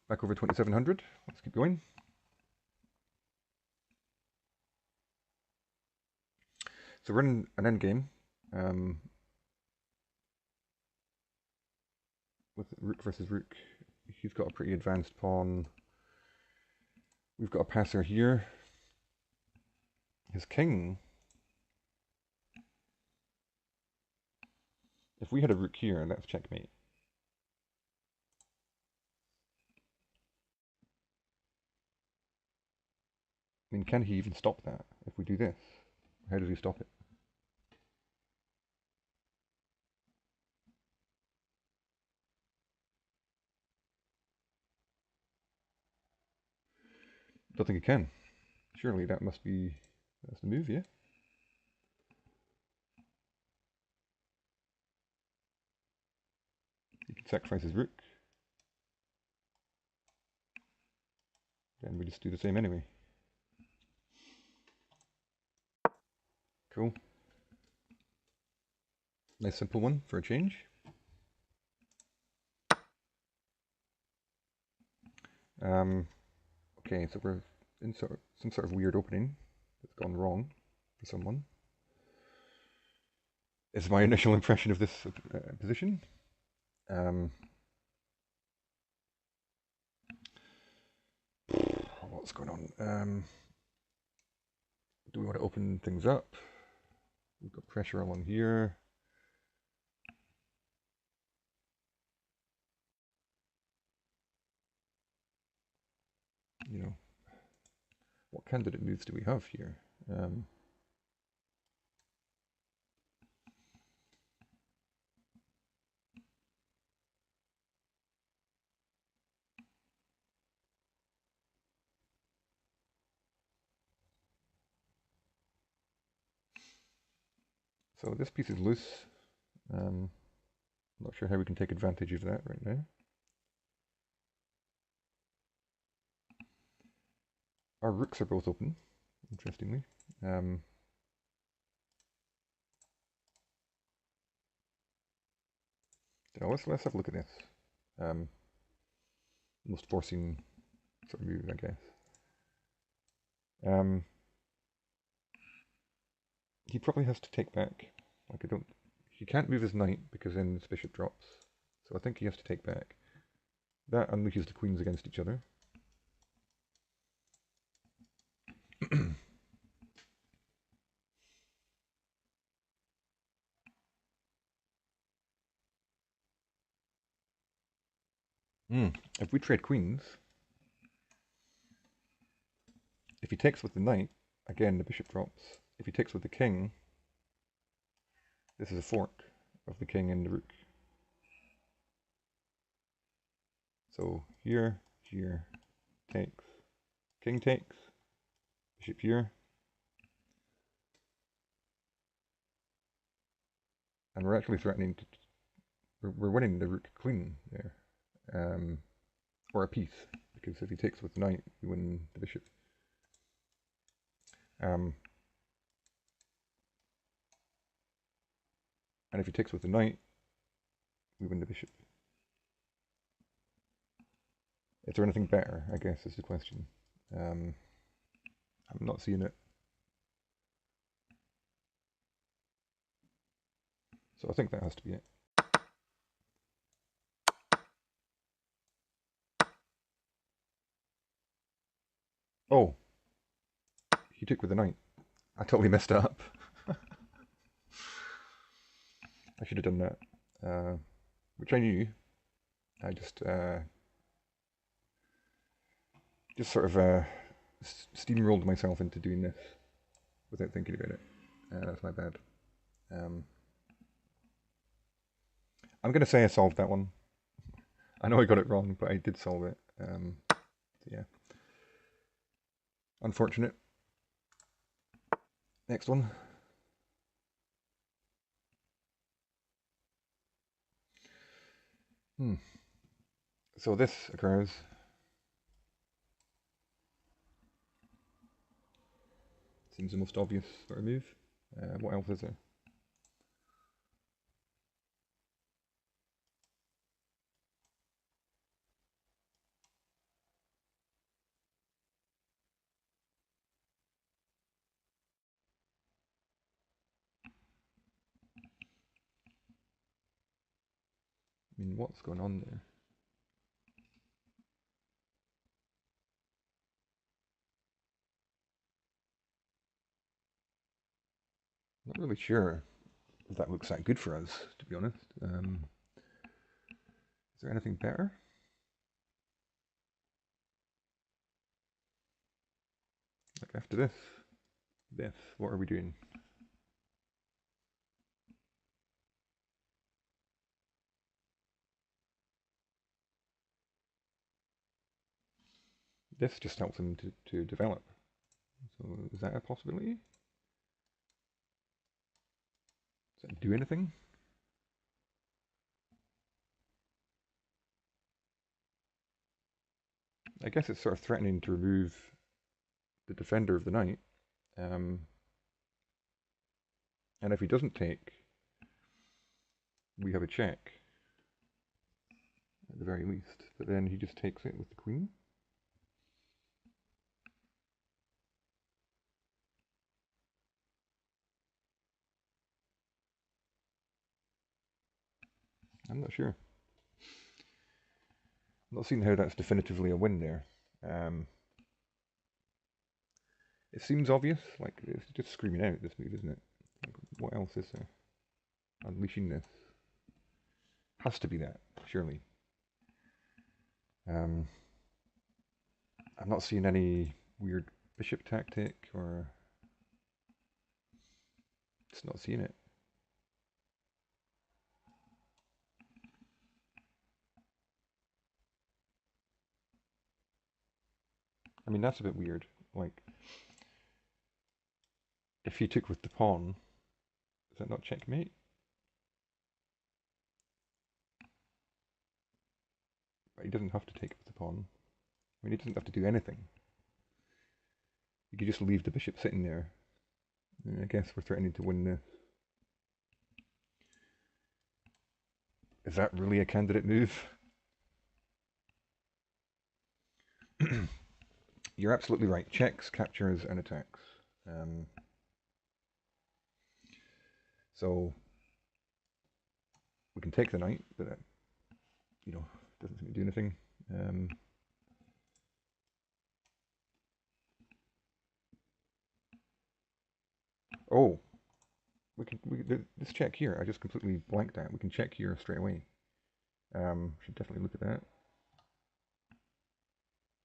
Back over 2700. Let's keep going. So we're in an endgame with rook versus rook. He's got a pretty advanced pawn. We've got a passer here. His king. If we had a rook here, that's checkmate. I mean, can he even stop that if we do this? How does he stop it? Don't think he can. Surely that must be... That's the move, yeah? He can sacrifice his rook. Then we just do the same anyway. Cool. Nice simple one for a change. Okay, so we're in some sort of weird opening that's gone wrong for someone. Is my initial impression of this position. What's going on? Do we want to open things up? We've got pressure along here. You know, what candidate moves do we have here? So this piece is loose. I'm not sure how we can take advantage of that right now. Our rooks are both open, interestingly. Let's have a look at this. Most forcing sort of move, I guess. He probably has to take back. Like he can't move his knight because then his bishop drops. So I think he has to take back. That unleashes the queens against each other. If we trade queens, if he takes with the knight, again the bishop drops. If he takes with the king, this is a fork of the king and the rook. So here, here, takes, king takes, bishop here. And we're actually threatening to, we're winning the rook queen there. Or a piece, because if he takes with the knight, we win the bishop. And if he takes with the knight, we win the bishop. Is there anything better, I guess, is the question. I'm not seeing it. So I think that has to be it. Oh, he took with the knight. I totally messed up. I should have done that. Which I knew. I just sort of steamrolled myself into doing this without thinking about it. That's my bad. I'm going to say I solved that one. I know I got it wrong, but I did solve it. So yeah. Unfortunate. Next one. So this occurs. Seems the most obvious sort of move. What else is there? I mean, what's going on there? Not really sure if that looks that good for us, to be honest. Is there anything better? Like after this, what are we doing? This just helps him to develop. So is that a possibility? Does that do anything? I guess it's sort of threatening to remove the defender of the knight. And if he doesn't take, we have a check, at the very least. But then he just takes it with the queen. I'm not sure. I'm not seeing how that's definitively a win there. It seems obvious, like it's just screaming out this move, isn't it? Like, what else is there? Unleashing this. Has to be that, surely. I'm not seeing any weird bishop tactic, or just not seeing it. I mean, that's a bit weird. Like, if he took with the pawn, is that not checkmate? But he doesn't have to take with the pawn. I mean, he doesn't have to do anything. You could just leave the bishop sitting there. And I guess we're threatening to win this. Is that really a candidate move? You're absolutely right. Checks, captures, and attacks. So we can take the knight, but that, doesn't seem to do anything. Oh, this check here. I just completely blanked out. We can check here straight away. Should definitely look at that.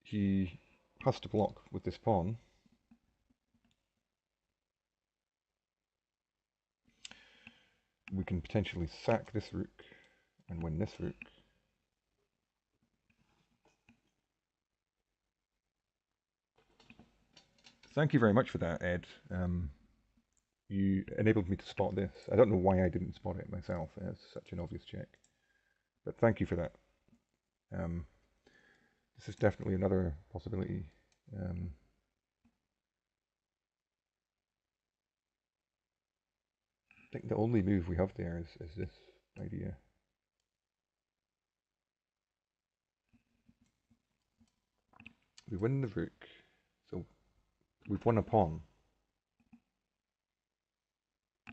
he has to block with this pawn. We can potentially sack this rook and win this rook. Thank you very much for that, Ed. You enabled me to spot this. I don't know why I didn't spot it myself. It's such an obvious check. But thank you for that. This is definitely another possibility. I think the only move we have there is this idea. We win the rook, so we've won a pawn.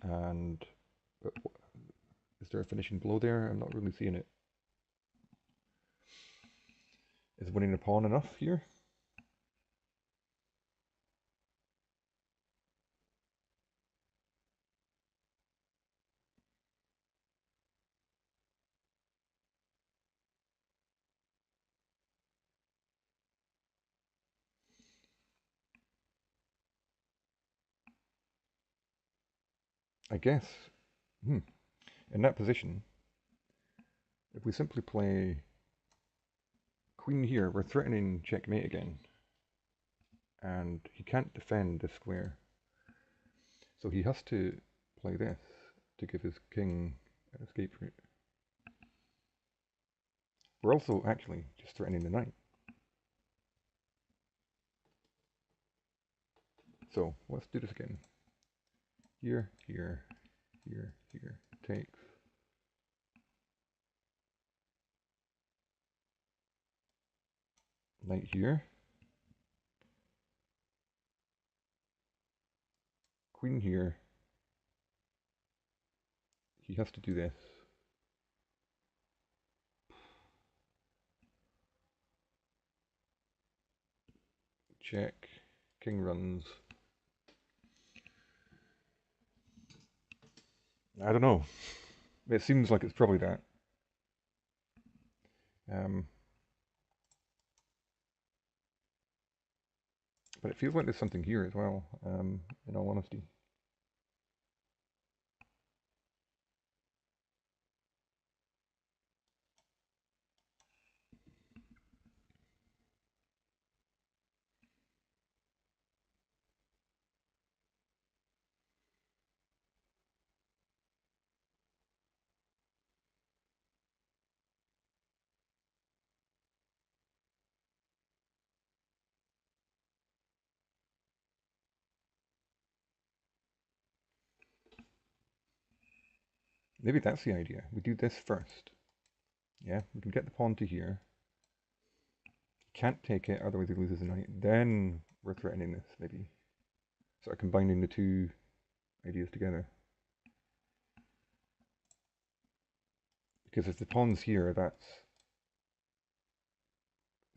And is there a finishing blow there? I'm not really seeing it. Is winning a pawn enough here? I guess, in that position, if we simply play queen here, we're threatening checkmate again. And he can't defend this square. So he has to play this to give his king an escape route. We're also actually just threatening the knight. So let's do this again. Here, here, here, here, takes. Knight here. Queen here. He has to do this. Check. King runs. I don't know. It seems like it's probably that. But it feels like there's something here as well, in all honesty. Maybe that's the idea. We do this first. Yeah, we can get the pawn to here. Can't take it, otherwise he loses the knight. Then we're threatening this, maybe. Sort of combining the two ideas together. Because if the pawn's here, that's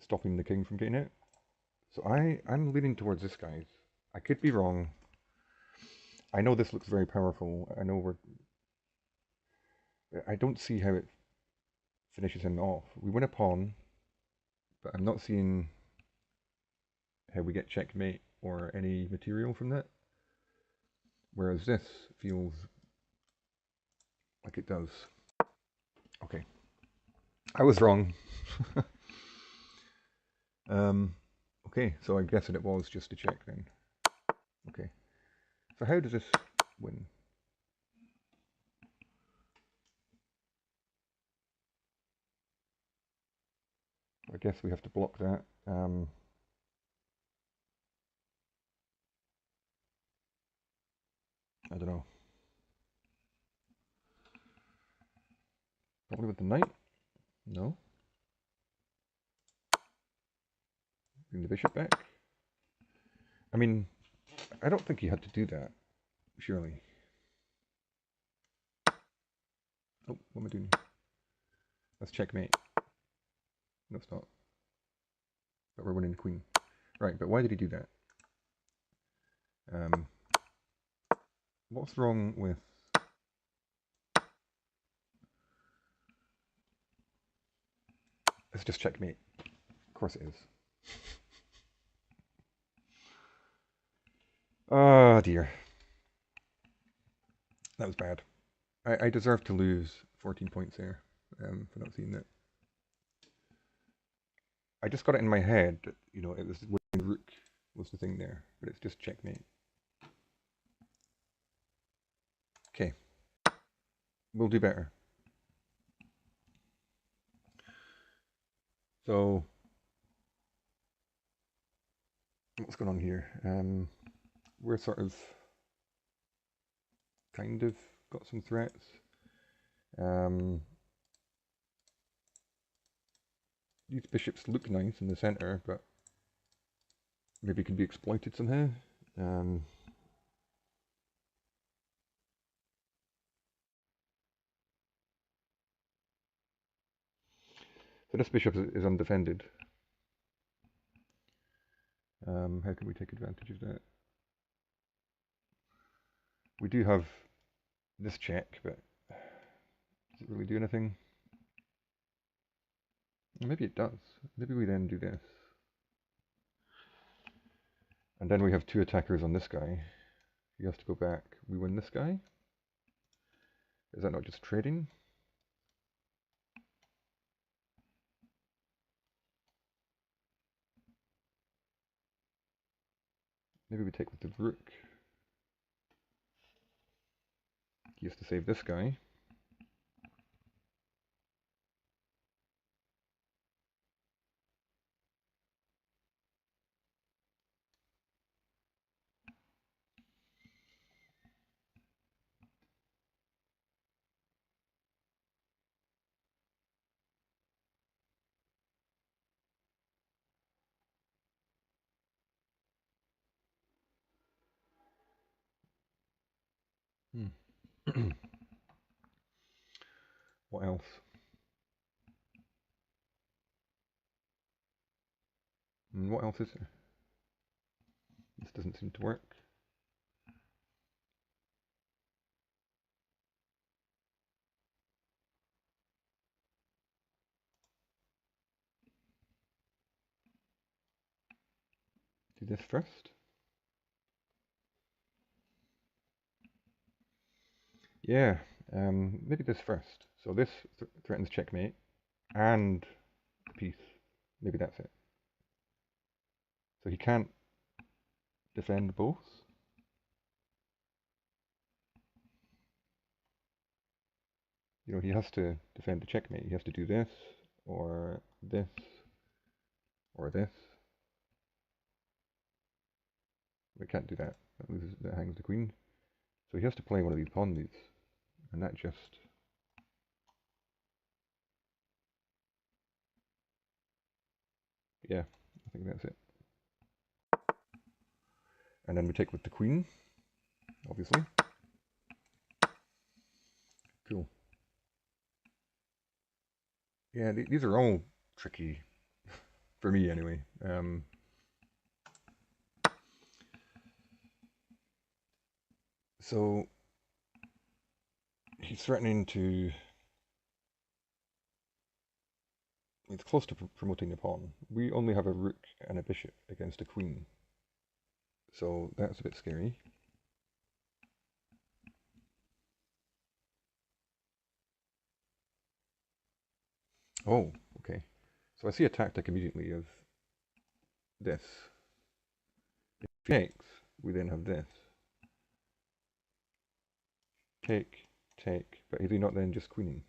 stopping the king from getting it. So I'm leaning towards this, guys. I could be wrong. I know this looks very powerful. I know I don't see how it finishes him off. We win a pawn, but I'm not seeing how we get checkmate or any material from that. Whereas this feels like it does. Okay. I was wrong. Okay, so I guess it was just a check then. Okay. So how does this win? I guess we have to block that. I don't know. Probably with the knight? No. Bring the bishop back. I mean, I don't think he had to do that, surely. Oh, what am I doing? That's checkmate. No, it's not. But we're winning the queen. Right, but why did he do that? What's wrong with... It's just checkmate. Of course it is. Oh dear. That was bad. I deserve to lose 14 points there for not seeing that. I just got it in my head that, you know, it was winning rook was the thing there, but it's just checkmate. Okay. We'll do better. So, what's going on here? We're sort of kind of got some threats. These bishops look nice in the center, but maybe can be exploited somehow. So this bishop is undefended. How can we take advantage of that? We do have this check, but does it really do anything? Maybe it does. Maybe we then do this. And then we have two attackers on this guy. He has to go back. We win this guy? Is that not just trading? Maybe we take with the rook. He has to save this guy. What else? What else is there? This doesn't seem to work. Do this first. Yeah, maybe this first. So this threatens checkmate and the piece. Maybe that's it. So he can't defend both. You know, he has to defend the checkmate. He has to do this, or this, or this. We can't do that. That hangs the queen. So he has to play one of these pawn moves, and that just... Yeah, I think that's it. And then we take with the queen, obviously. Cool. Yeah, these are all tricky, for me anyway. So he's threatening to... It's close to promoting the pawn. We only have a rook and a bishop against a queen. So that's a bit scary. Oh, okay. So I see a tactic immediately of this. If he takes, we then have this. Take, take, but is he not then just queening?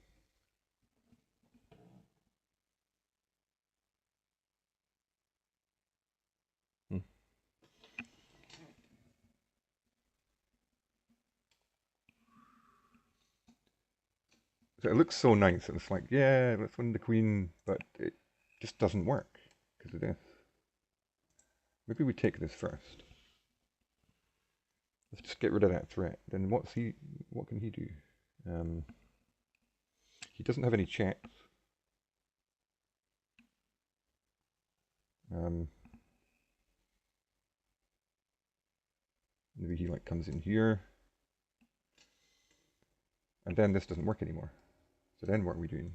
So it looks so nice, and it's like, yeah, let's win the queen, but it just doesn't work because of this. Maybe we take this first. Let's just get rid of that threat. Then what can he do? He doesn't have any checks. Maybe he like comes in here. And then this doesn't work anymore. So then what are we doing?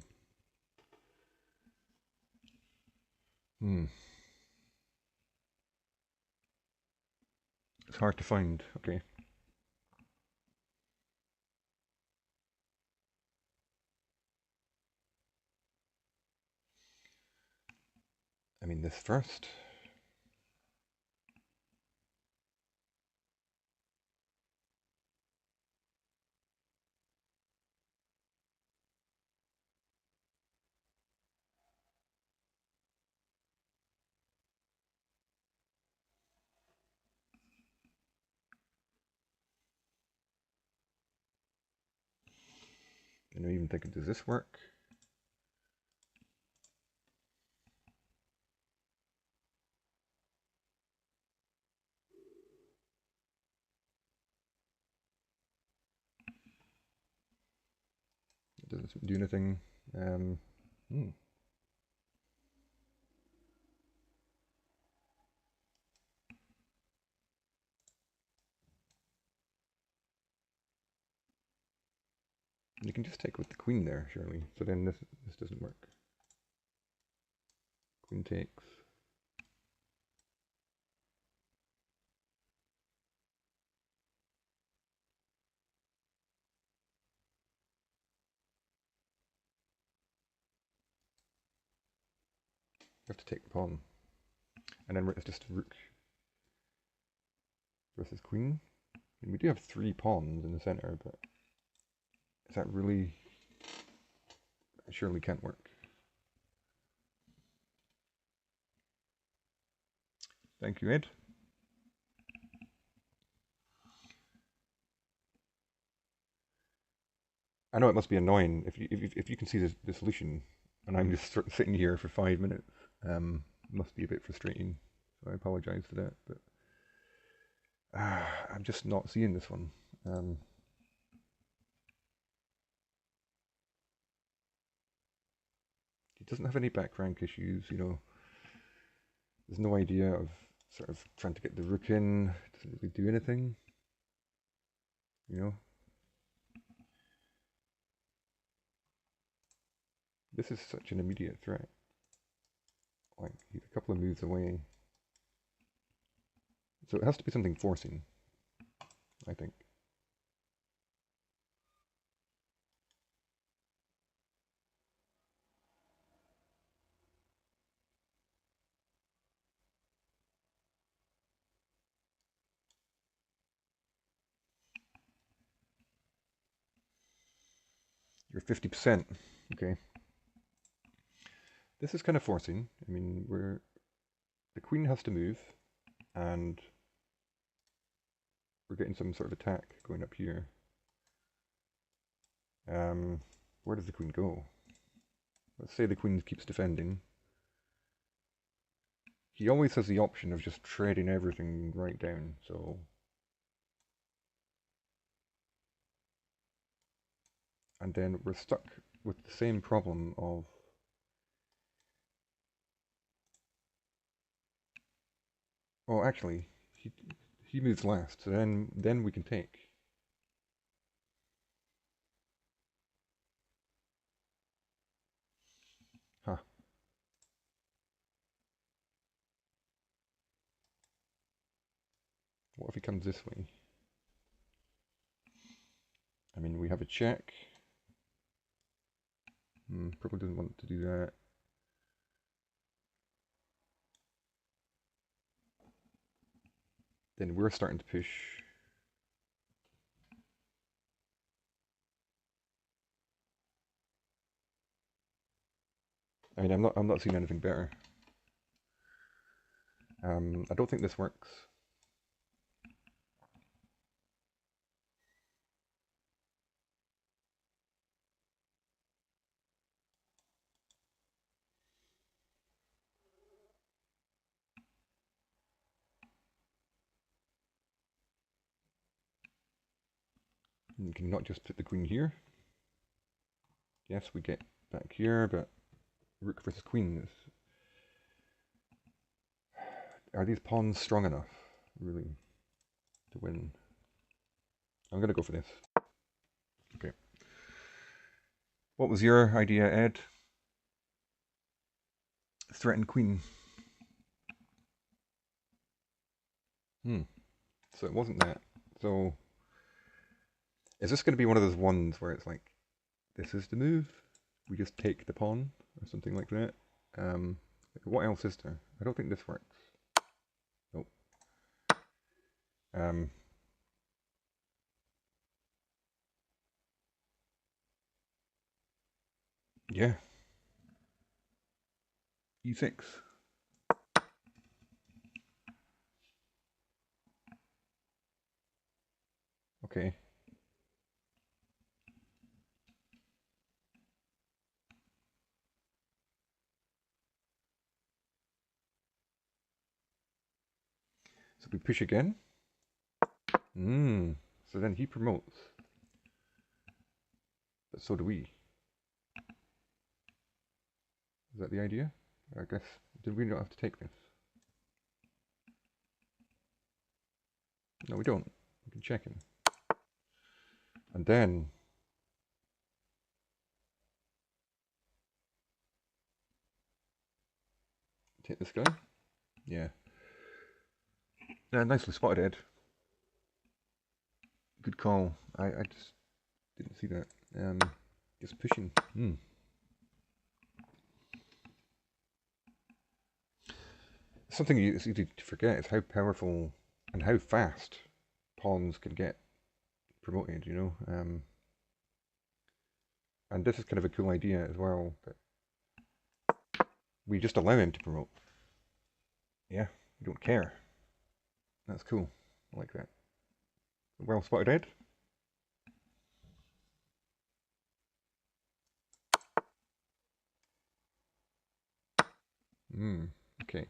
It's hard to find. Okay. I mean, this first. And I'm even thinking, does this work? It doesn't do anything. Hmm. You can just take with the queen there, surely. So then this doesn't work. Queen takes. You have to take the pawn. And then it's just rook versus queen. And we do have 3 pawns in the center, but is that really... It surely can't work. Thank you, Ed. I know it must be annoying if you can see the solution, and I'm just sort of sitting here for 5 minutes. It must be a bit frustrating, so I apologise for that. But I'm just not seeing this one. He doesn't have any back rank issues, you know. There's no idea of sort of trying to get the rook in. It doesn't really do anything, you know. This is such an immediate threat. Like, he's a couple of moves away. So it has to be something forcing, I think. You're 50%. Okay. This is kind of forcing. I mean, the queen has to move, and we're getting some sort of attack going up here. Where does the queen go? Let's say the queen keeps defending. He always has the option of just trading everything right down, so... And then we're stuck with the same problem of... Oh, actually, he moves last, so then we can take. Huh. What if he comes this way? I mean, we have a check. Probably doesn't want to do that. Then we're starting to push. I mean, I'm not seeing anything better. I don't think this works. You can not just put the queen here. Yes, we get back here, but rook versus queen is... Are these pawns strong enough, really, to win? I'm going to go for this. Okay. What was your idea, Ed? Threaten queen. So so it wasn't that. So is this going to be one of those ones where it's like, this is the move, we just take the pawn, or something like that? What else is there? I don't think this works. Nope. Yeah. E6. Okay. So we push again. So then he promotes. But so do we. Is that the idea? I guess. Did we not have to take this? No, we don't. We can check him. And then take this guy. Yeah. Yeah, nicely spotted, Ed. Good call. I just didn't see that. Just pushing. Something it's easy to forget is how powerful and how fast pawns can get promoted, you know? And this is kind of a cool idea as well, that we just allow him to promote. Yeah, we don't care. That's cool. I like that. Well spotted, Ed. Okay.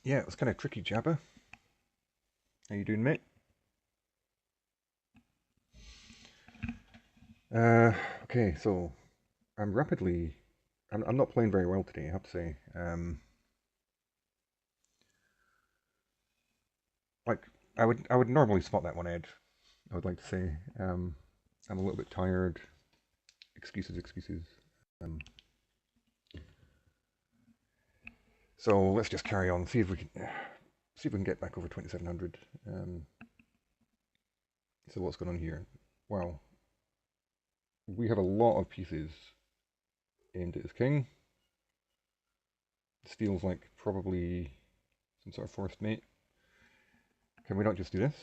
Yeah, it was kind of tricky, Jabba. How you doing, mate? Okay, so I'm rapidly... I'm not playing very well today, I have to say. Like, I would normally spot that one, Ed. I would like to say. I'm a little bit tired. Excuses, excuses. So let's just carry on. See if we can get back over 2700. So what's going on here? Well, we have a lot of pieces aimed at his king. This feels like probably some sort of forced mate. Can we not just do this?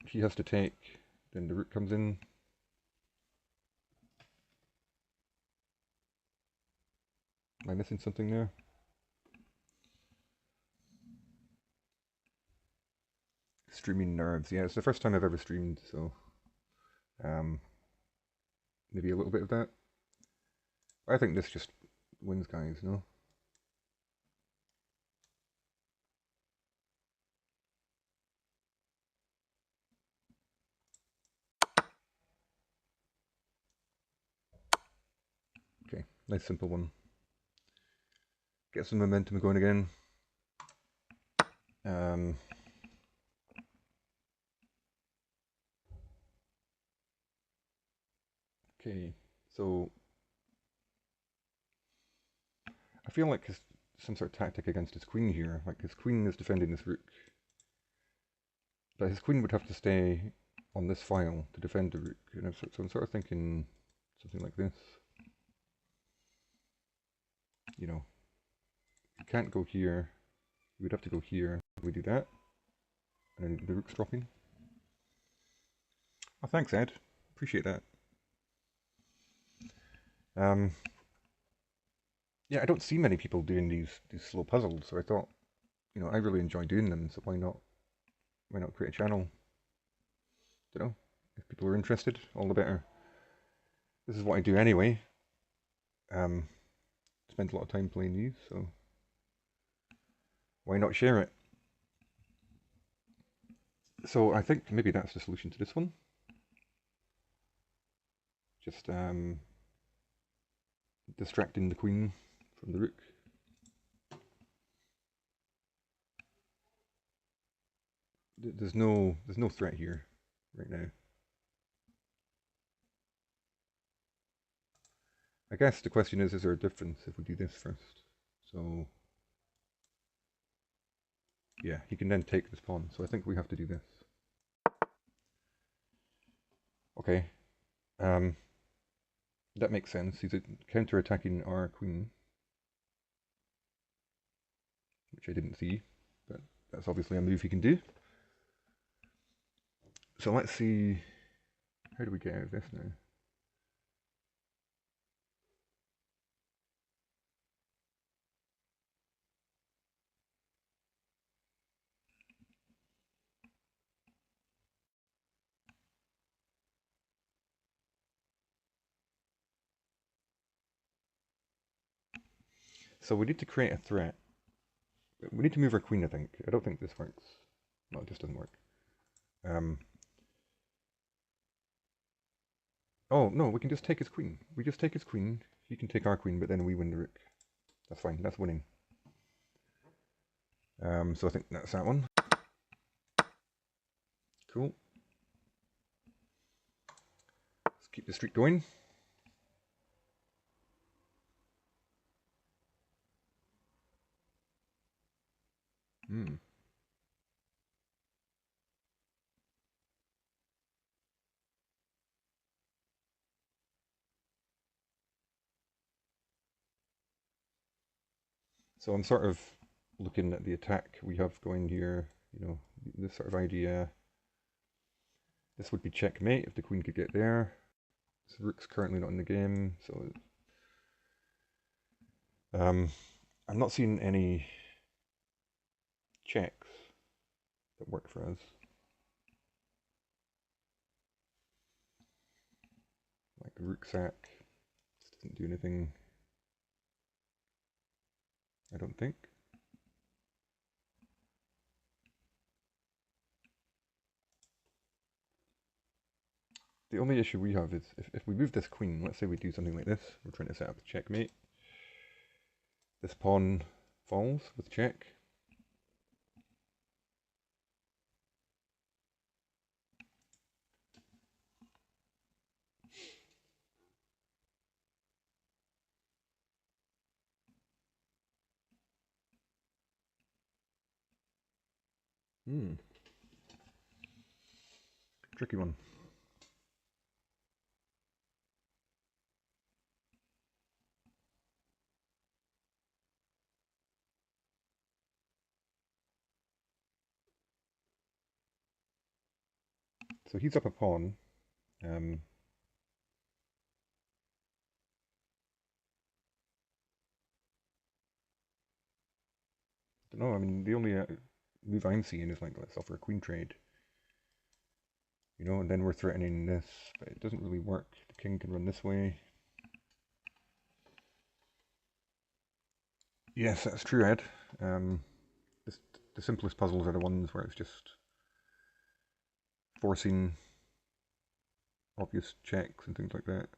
He has to take, then the rook comes in. Am I missing something there? Streaming nerves. Yeah, it's the first time I've ever streamed, so maybe a little bit of that. I think this just wins, guys, no? Okay, nice simple one. Get some momentum going again. Okay, so I feel like some sort of tactic against his queen here. Like his queen is defending this rook, but his queen would have to stay on this file to defend the rook. You know, so I'm sort of thinking something like this. You know, you can't go here. We'd have to go here. We do that, and then the rook's dropping. Oh, thanks, Ed. Appreciate that. Yeah, I don't see many people doing these slow puzzles, so I thought, you know, I really enjoy doing them, so why not create a channel? You know, if people are interested, all the better. This is what I do anyway. Spend a lot of time playing these, so why not share it? So I think maybe that's the solution to this one. Just distracting the queen from the rook. There's no threat here right now. I guess the question is there a difference if we do this first? So, yeah, he can then take this pawn, so I think we have to do this. Okay, that makes sense. He's counter-attacking our queen, which I didn't see, but that's obviously a move he can do. So let's see, how do we get out of this now? So we need to create a threat. We need to move our queen, I think. I don't think this works. No, it just doesn't work. Oh, no, we can just take his queen. We just take his queen. He can take our queen, but then we win the rook. That's fine. That's winning. So I think that's that one. Cool. Let's keep the streak going. Hmm. So I'm sort of looking at the attack we have going here, you know, this sort of idea. This would be checkmate if the queen could get there. This rook's currently not in the game, so I'm not seeing any checks that work for us. Like the rook sack, this doesn't do anything, I don't think. The only issue we have is if we move this queen, let's say we do something like this, we're trying to set up a checkmate. This pawn falls with check. Tricky one. So he's up a pawn. Don't know, I mean, the only move I'm seeing is like, let's offer a queen trade. You know, and then we're threatening this, but it doesn't really work. The king can run this way. Yes, that's true, Ed. The simplest puzzles are the ones where it's just forcing obvious checks and things like that.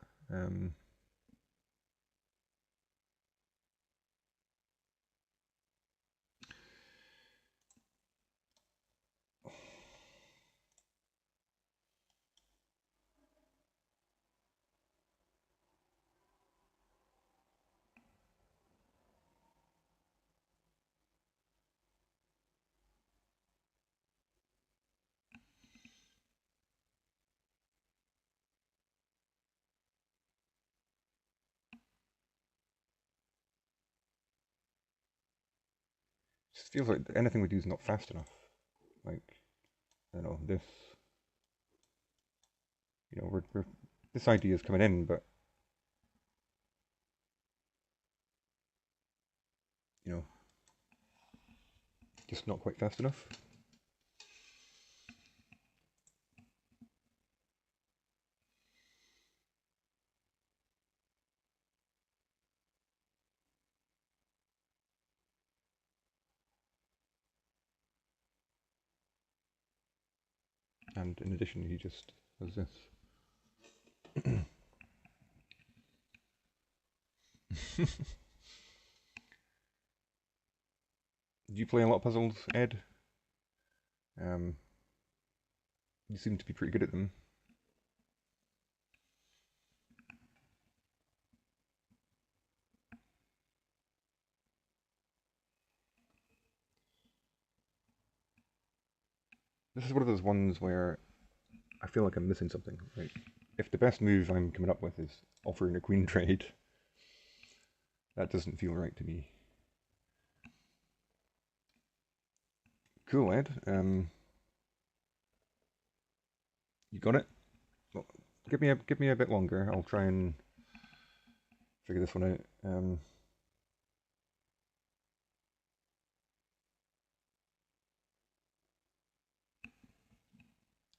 Just feels like anything we do is not fast enough. Like, I don't know, this, you know, this idea is coming in, but, you know, just not quite fast enough. And in addition, he just does this. Do you play a lot of puzzles, Ed? You seem to be pretty good at them. This is one of those ones where I feel like I'm missing something. Like, if the best move I'm coming up with is offering a queen trade, that doesn't feel right to me. Cool, Ed. You got it? Well, give me a bit longer. I'll try and figure this one out.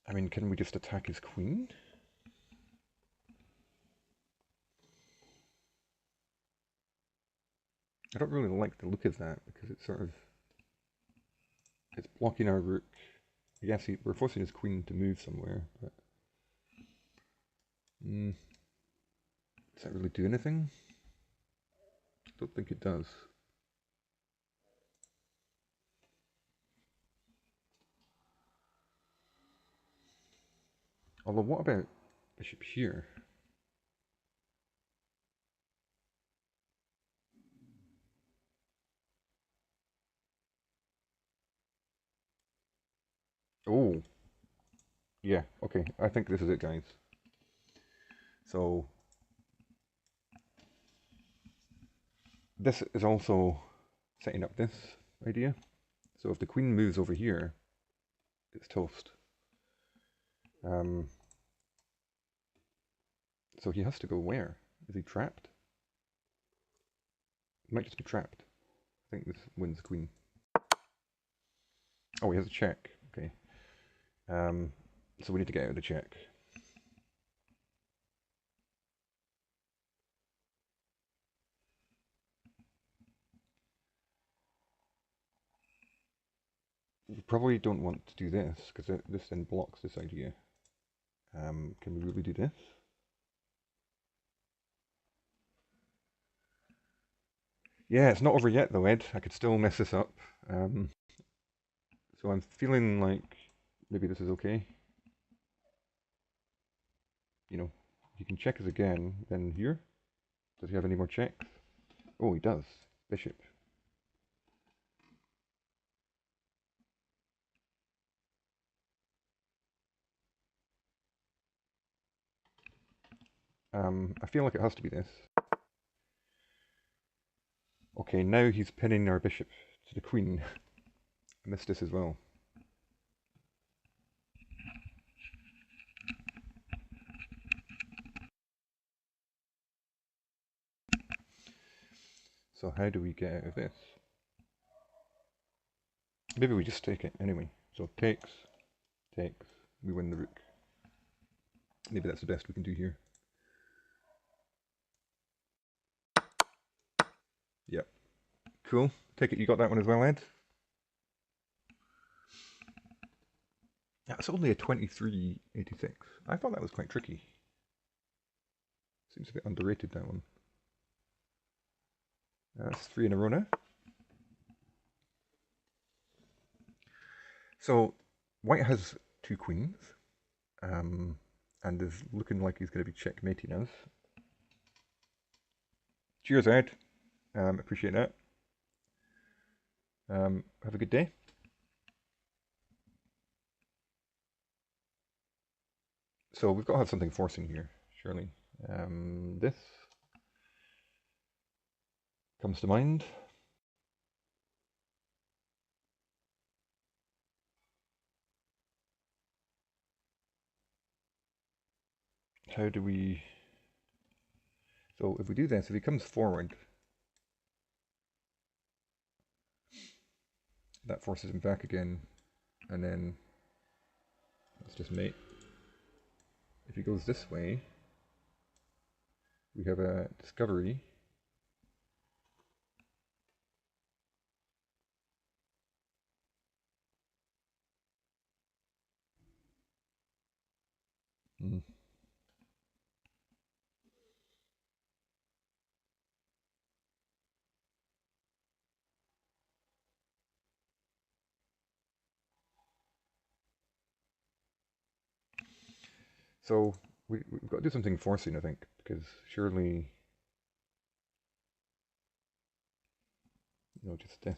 I mean, can we just attack his queen? I don't really like the look of that because it's sort of it's blocking our rook. I guess we're forcing his queen to move somewhere, but does that really do anything? I don't think it does. Although, what about bishop here? Oh, yeah, okay. I think this is it, guys. So, this is also setting up this idea. So if the queen moves over here, it's toast. So he has to go where? Is he trapped? He might just be trapped. I think this wins the queen. Oh, he has a check. Okay. So we need to get out of the check. We probably don't want to do this, because this then blocks this idea. Can we really do this? Yeah, it's not over yet though, Ed. I could still mess this up. So I'm feeling like maybe this is okay. You know, he can check us again, then here. Does he have any more checks? Oh, he does. Bishop. I feel like it has to be this. Okay, now he's pinning our bishop to the queen. I missed this as well. So how do we get out of this? Maybe we just take it anyway. So takes, we win the rook. Maybe that's the best we can do here. Yep. Cool. Take it you got that one as well, Ed? That's only a 23.86. I thought that was quite tricky. Seems a bit underrated, that one. That's 3 in a row now. So, white has 2 queens, and is looking like he's going to be checkmating us. Cheers, Ed. Appreciate that. Have a good day. So we've got to have something forcing here, surely. This comes to mind. How do we... So if we do this, if he comes forward, that forces him back again, and then let's just mate. If he goes this way, we have a discovery. Mm. So we've got to do something forcing, I think, because surely, just this.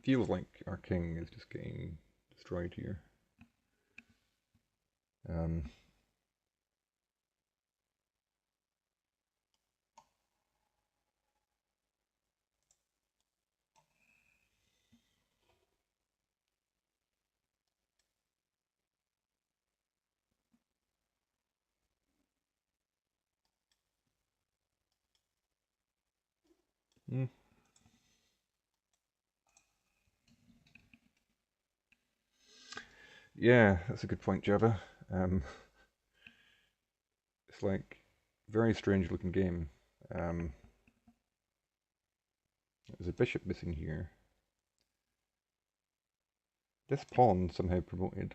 feels like our king is just getting destroyed here. Yeah, that's a good point, Jabba. It's like very strange looking game. There's a bishop missing here. This pawn somehow promoted.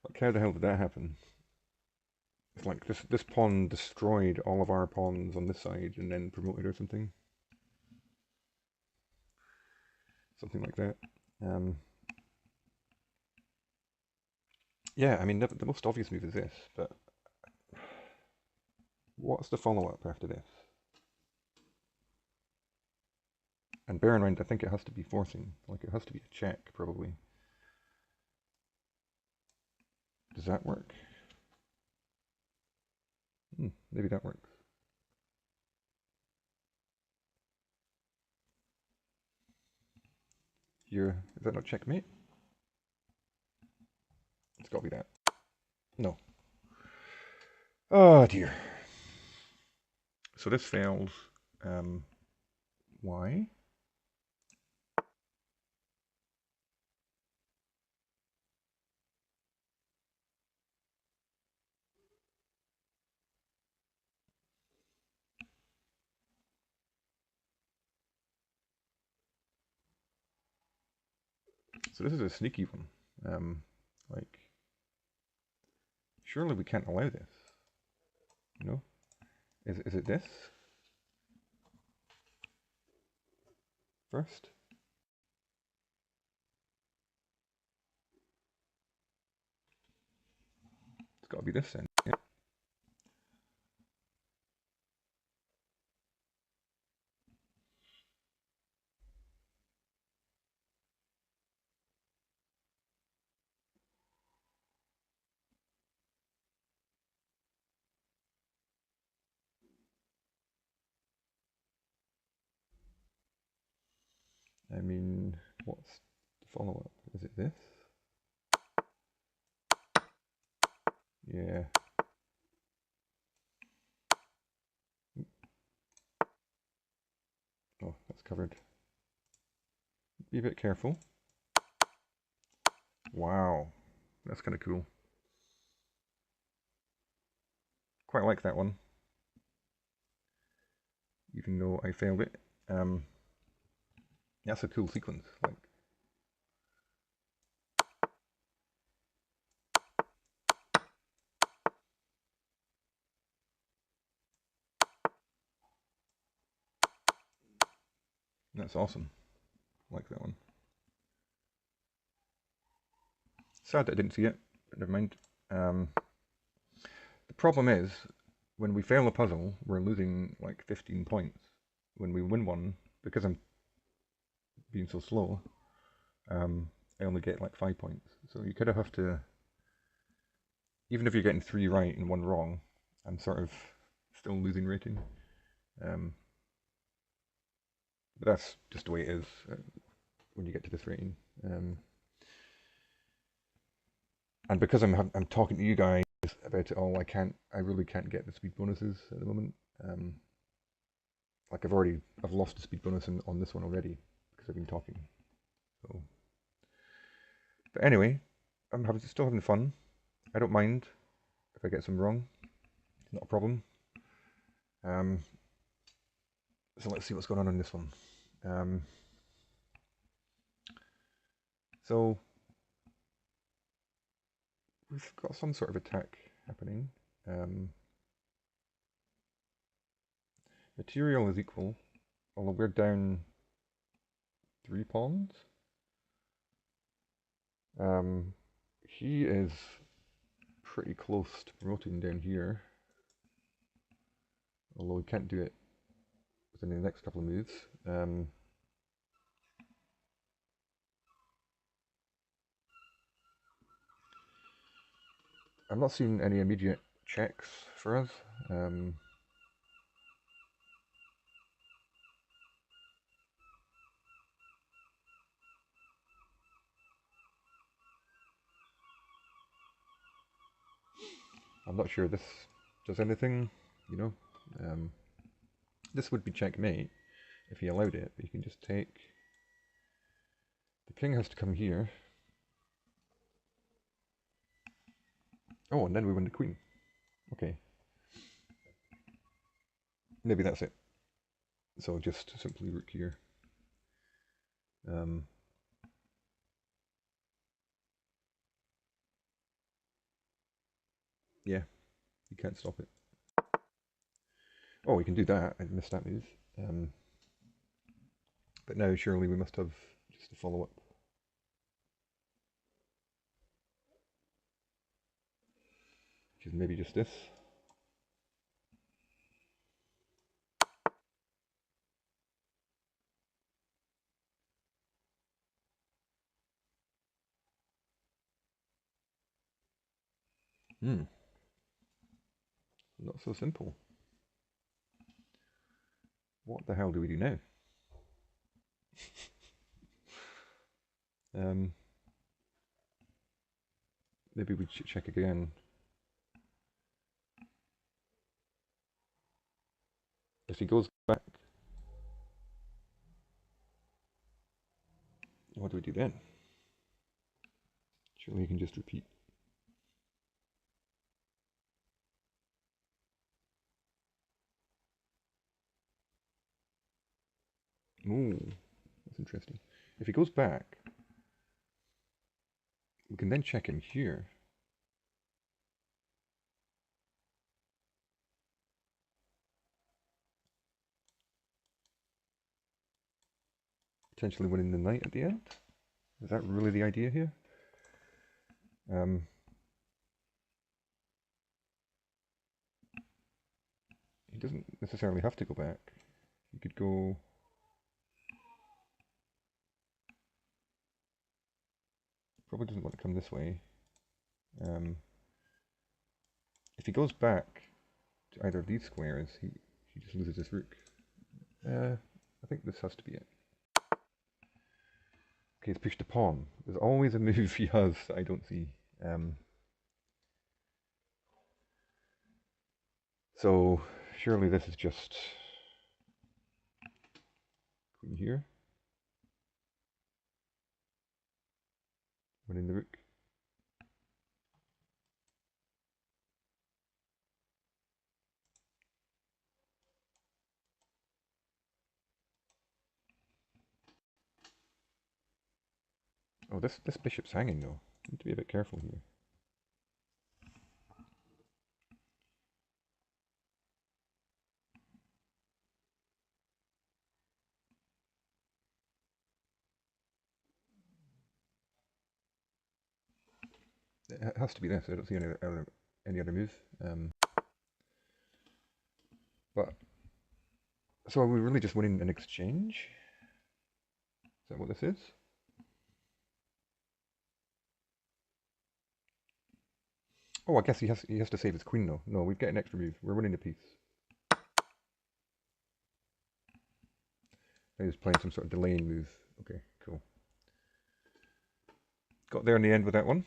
Like, how the hell did that happen? It's like this pawn destroyed all of our pawns on this side and then promoted or something. Something like that. Yeah, I mean, the most obvious move is this, but what's the follow-up after this? And bear in mind, I think it has to be forcing. Like, it has to be a check, probably. Does that work? Maybe that works. Is that not checkmate? It's gotta be that. No. Oh dear. So this fails. Why? So this is a sneaky one. Like, surely we can't allow this. You know? Is it this? First? It's gotta be this then. Yeah. I mean, what's the follow-up? Is it this? Yeah. Oh, that's covered. Be a bit careful. Wow. That's kind of cool. Quite like that one. Even though I failed it. That's a cool sequence. Like, that's awesome. I like that one. Sad that I didn't see it, but never mind. The problem is, when we fail a puzzle, we're losing like 15 points. When we win one, because I'm being so slow, I only get like 5 points. So you kind of have to, even if you're getting 3 right and 1 wrong, I'm sort of still losing rating. But that's just the way it is when you get to this rating. And because I'm talking to you guys about it all, I really can't get the speed bonuses at the moment. Like I've lost the speed bonus on this one already because I've been talking. So, but anyway, still having fun. I don't mind if I get some wrong. It's not a problem. So let's see what's going on this one. So we've got some sort of attack happening. Material is equal, although we're down 3 pawns. He is pretty close to promoting down here, although we can't do it within the next couple of moves. I'm not seeing any immediate checks for us. I'm not sure this does anything, you know. This would be checkmate if he allowed it, but you can just take... The king has to come here. Oh, and then we win the queen. Okay. Maybe that's it. So just simply rook here. Yeah, you can't stop it. Oh, we can do that. I missed that move. But now surely we must have just a follow-up. Which is maybe just this. Not so simple. What the hell do we do now? Maybe we should check again. If he goes back, what do we do then? Surely he can just repeat. Ooh, that's interesting. If he goes back, we can then check him here. Potentially winning the knight at the end? Is that really the idea here? He doesn't necessarily have to go back. He could go... Probably doesn't want to come this way. If he goes back to either of these squares, he just loses his rook. I think this has to be it. Okay, he's pushed a pawn. There's always a move he has that I don't see. So surely this is just queen here, winning the rook. Oh, this bishop's hanging though. Need to be a bit careful here. It has to be this. I don't see any other move. But so are we really just winning an exchange? Is that what this is? Oh, I guess he has to save his queen though. No, we get an extra move. We're winning the piece. He's playing some sort of delaying move. Okay, cool. Got there in the end with that one.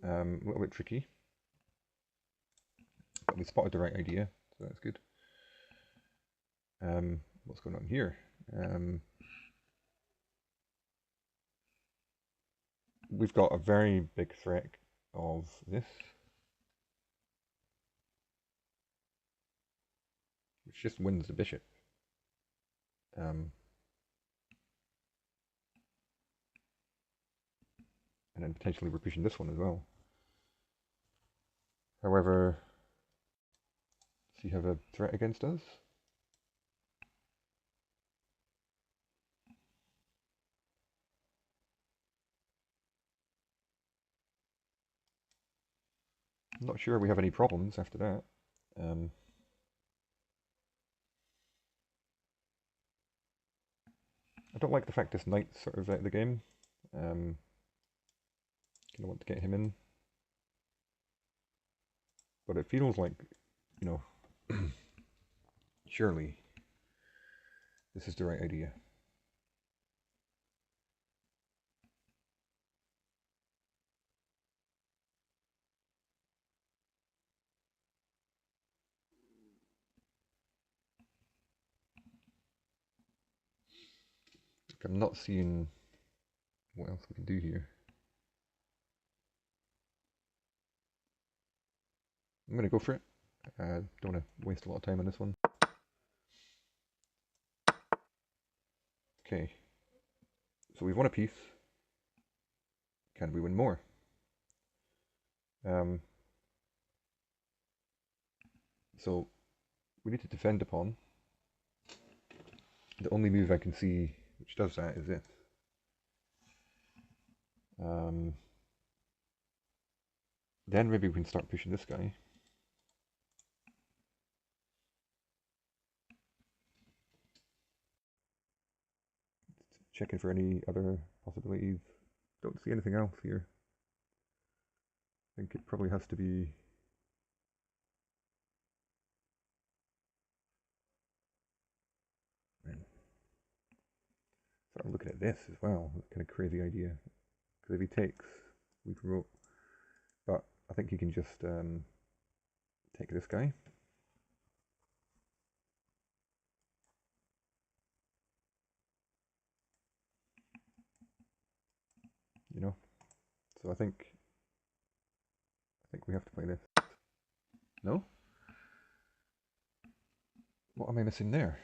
A little bit tricky. But we spotted the right idea, so that's good. What's going on here? We've got a very big threat of this, which just wins the bishop. And then potentially we're pushing this one as well. However, does he have a threat against us? I'm not sure we have any problems after that. I don't like the fact this knight's sort of out of the game. Gonna want to get him in. But it feels like, you know, surely this is the right idea. I'm not seeing what else we can do here. I'm going to go for it. Don't want to waste a lot of time on this one. Okay. So we've won a piece. Can we win more? So we need to defend a pawn. The only move I can see which does that is this. Then maybe we can start pushing this guy. Checking for any other possibilities. Don't see anything else here. I think it probably has to be... So I'm looking at this as well. That's kind of crazy idea. Because if he takes, we promote. But I think he can just take this guy. You know? So I think we have to play this. No? What am I missing there?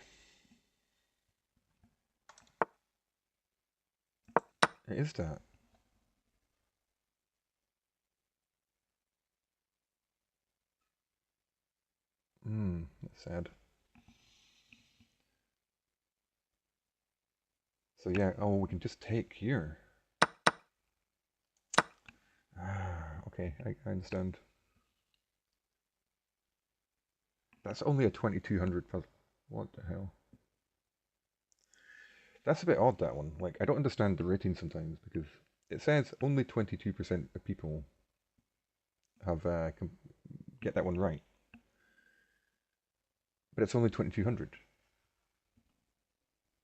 It is that. That's sad. So yeah, oh, we can just take here. Okay, I understand. That's only a 2200 puzzle. What the hell? That's a bit odd, that one. Like, I don't understand the rating sometimes, because it says only 22% of people have get that one right. But it's only 2200.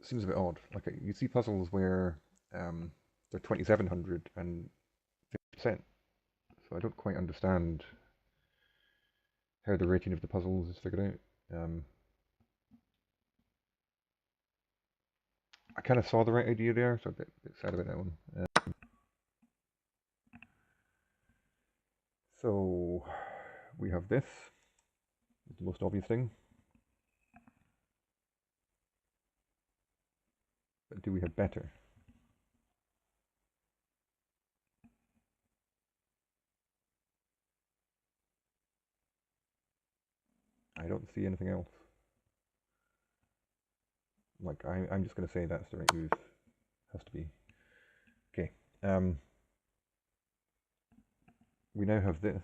Seems a bit odd. Like, you see puzzles where they're 2700 and 50%. So I don't quite understand how the rating of the puzzles is figured out. I kind of saw the right idea there, so I'm a bit sad about that one. So we have this, the most obvious thing. But do we have better? I don't see anything else. Like, I'm just going to say that's the right move. Has to be. Okay. We now have this.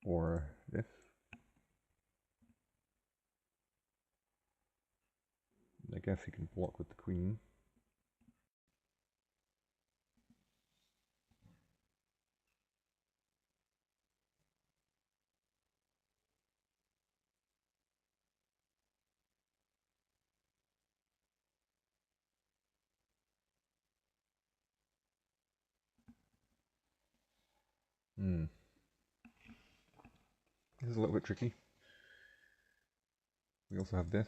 Or this. I guess he can block with the queen. This is a little bit tricky. We also have this.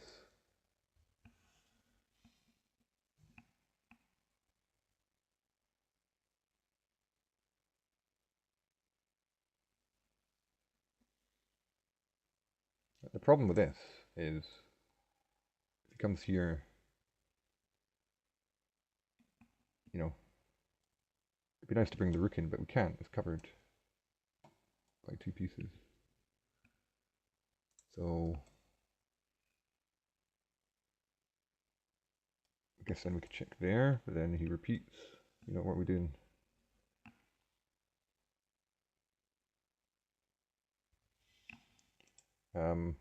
The problem with this is if he comes here, you know, it'd be nice to bring the rook in, but we can't. It's covered by two pieces. So I guess then we could check there, but then he repeats. You know, what are we doing? Um,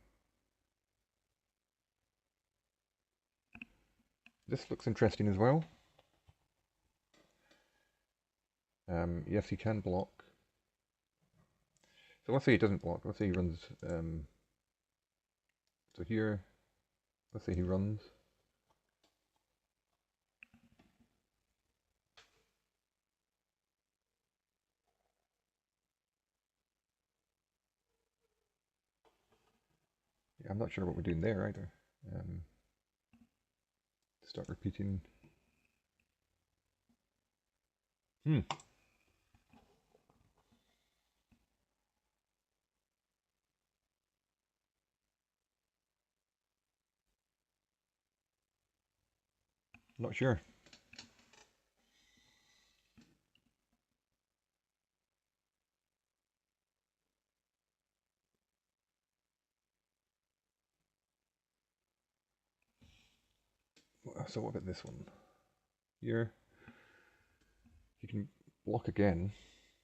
this looks interesting as well. Yes, he can block. So let's say he doesn't block. Let's say he runs. So here, let's say he runs. Yeah, I'm not sure what we're doing there either. Start repeating. Not sure. So what about this one? Here, he can block again.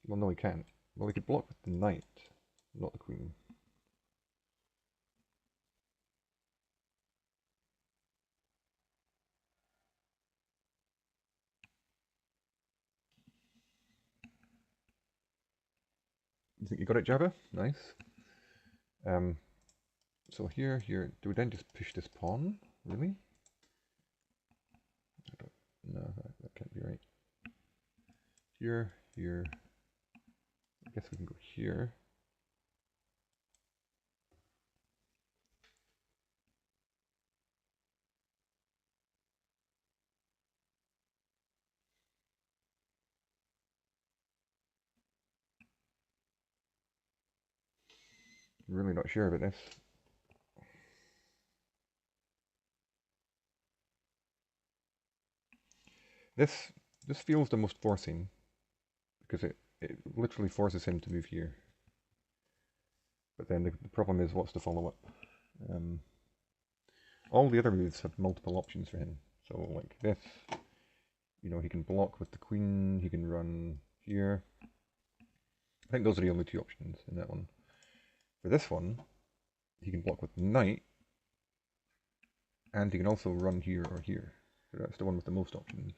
Well, no, he can't. Well, he could block with the knight, not the queen. You think you got it, Jabba? Nice. So here, do we then just push this pawn? Really? No, that can't be right. Here. I guess we can go here. I'm really not sure about this. This feels the most forcing because it literally forces him to move here. But then the problem is, what's the follow-up? All the other moves have multiple options for him. So like this, he can block with the queen, he can run here. I think those are the only two options in that one. For this one, he can block with the knight, and he can also run here or here. So that's the one with the most options.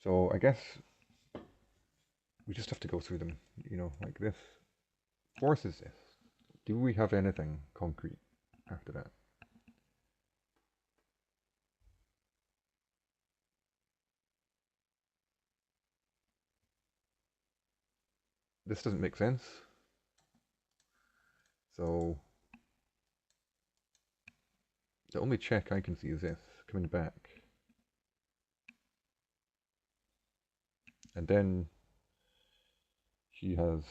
So I guess we just have to go through them, like this. Forces this. Do we have anything concrete after that? This doesn't make sense. So the only check I can see is this, coming back. And then he has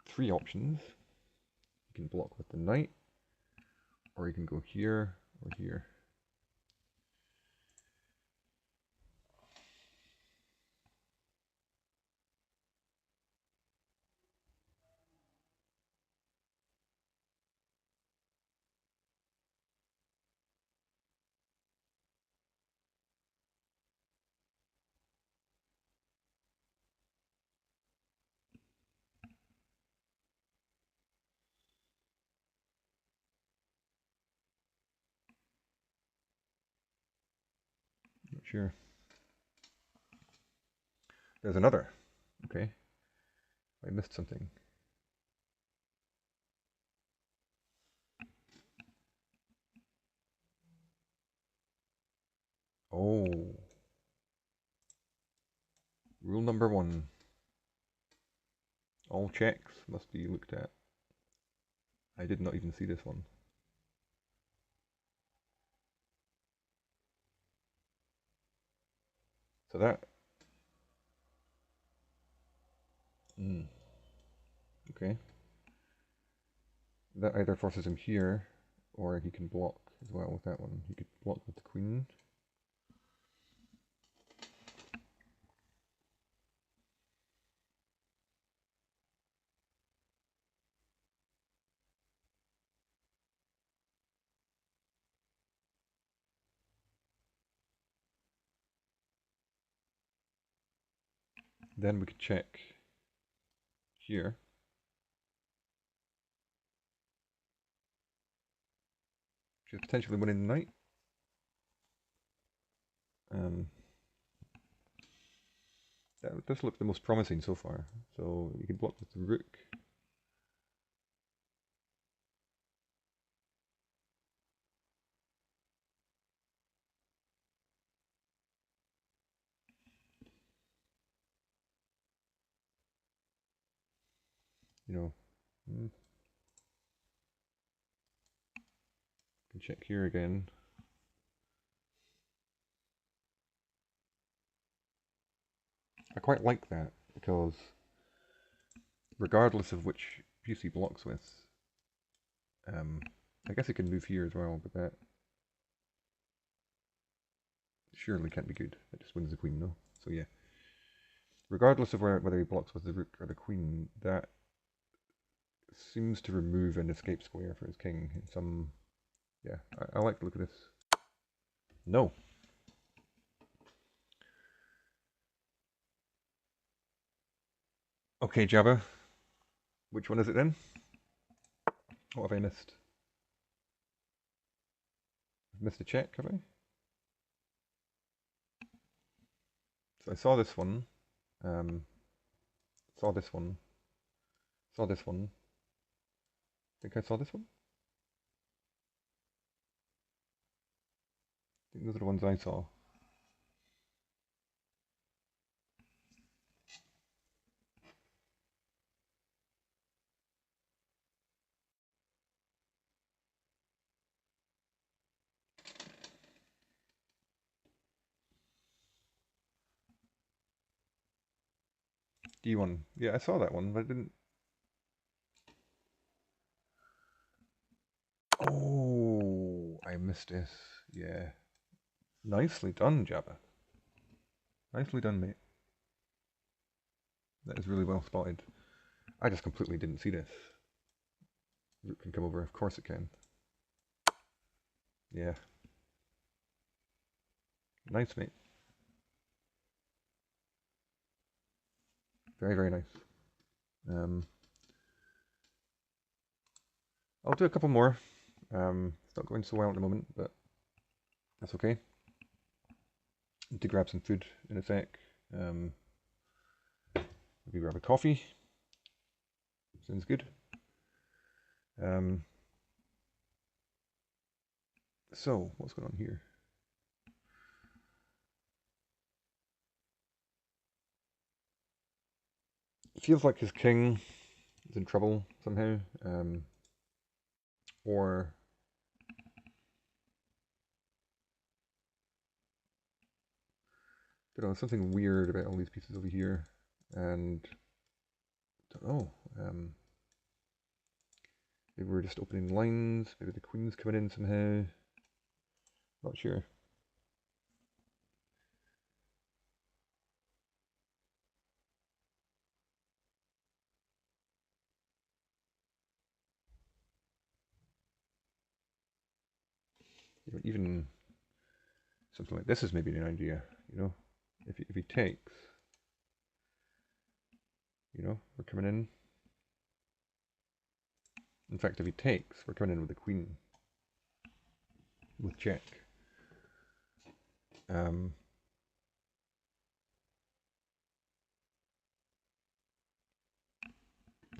three options. He can block with the knight, or he can go here or here. Not sure. There's another. Okay. I missed something. Oh. Rule number 1. All checks must be looked at. I did not even see this one. So that... Okay. That either forces him here, or he can block as well with that one. He could block with the queen. Then we could check here. which is potentially winning the knight. That does look the most promising so far. So you can block with the rook. You know, can check here again. I quite like that because regardless of which piece he blocks with, I guess he can move here as well, but that surely can't be good. That just wins the queen, no? So yeah. Regardless of whether he blocks with the rook or the queen, that seems to remove an escape square for his king in some... Yeah, I like the look of this. No. Okay, Jabba. Which one is it then? What have I missed? I've missed a check, have I? So I saw this one. Saw this one. Saw this one. Think I saw this one? I think those are the ones I saw. D1. Yeah, I saw that one, but I didn't... Oh, I missed this. Yeah. Nicely done, Jabba. Nicely done, mate. That is really well spotted. I just completely didn't see this. Rook can come over, of course it can. Yeah. Nice, mate. Very, very nice. I'll do a couple more. It's not going so well at the moment, but that's okay. Need to grab some food in a sec. Maybe grab a coffee. Sounds good. So, what's going on here? It feels like his king is in trouble somehow. Or I don't know, something weird about all these pieces over here. And I don't know. Maybe we're just opening lines. Maybe the queen's coming in somehow. Not sure. Even something like this is maybe an idea, you know? If he takes, you know, we're coming in. In fact, if he takes, we're coming in with the queen. With check. It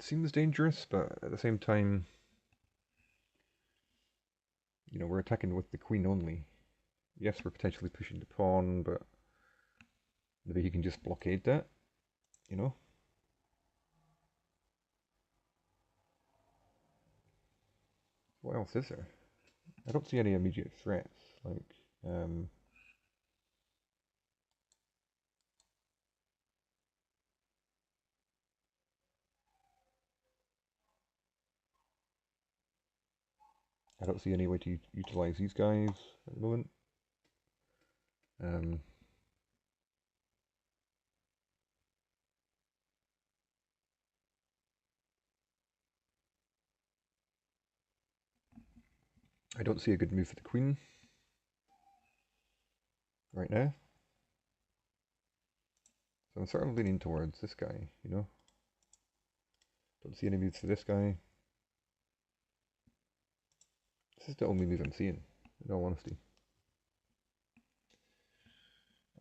seems dangerous, but at the same time, you know, we're attacking with the queen only. Yes, we're potentially pushing the pawn, but maybe he can just blockade that, you know? What else is there? I don't see any immediate threats, like, I don't see any way to utilize these guys at the moment. I don't see a good move for the queen right now. So I'm sort of leaning towards this guy, you know? Don't see any moves for this guy. This is the only move I'm seeing, in all honesty.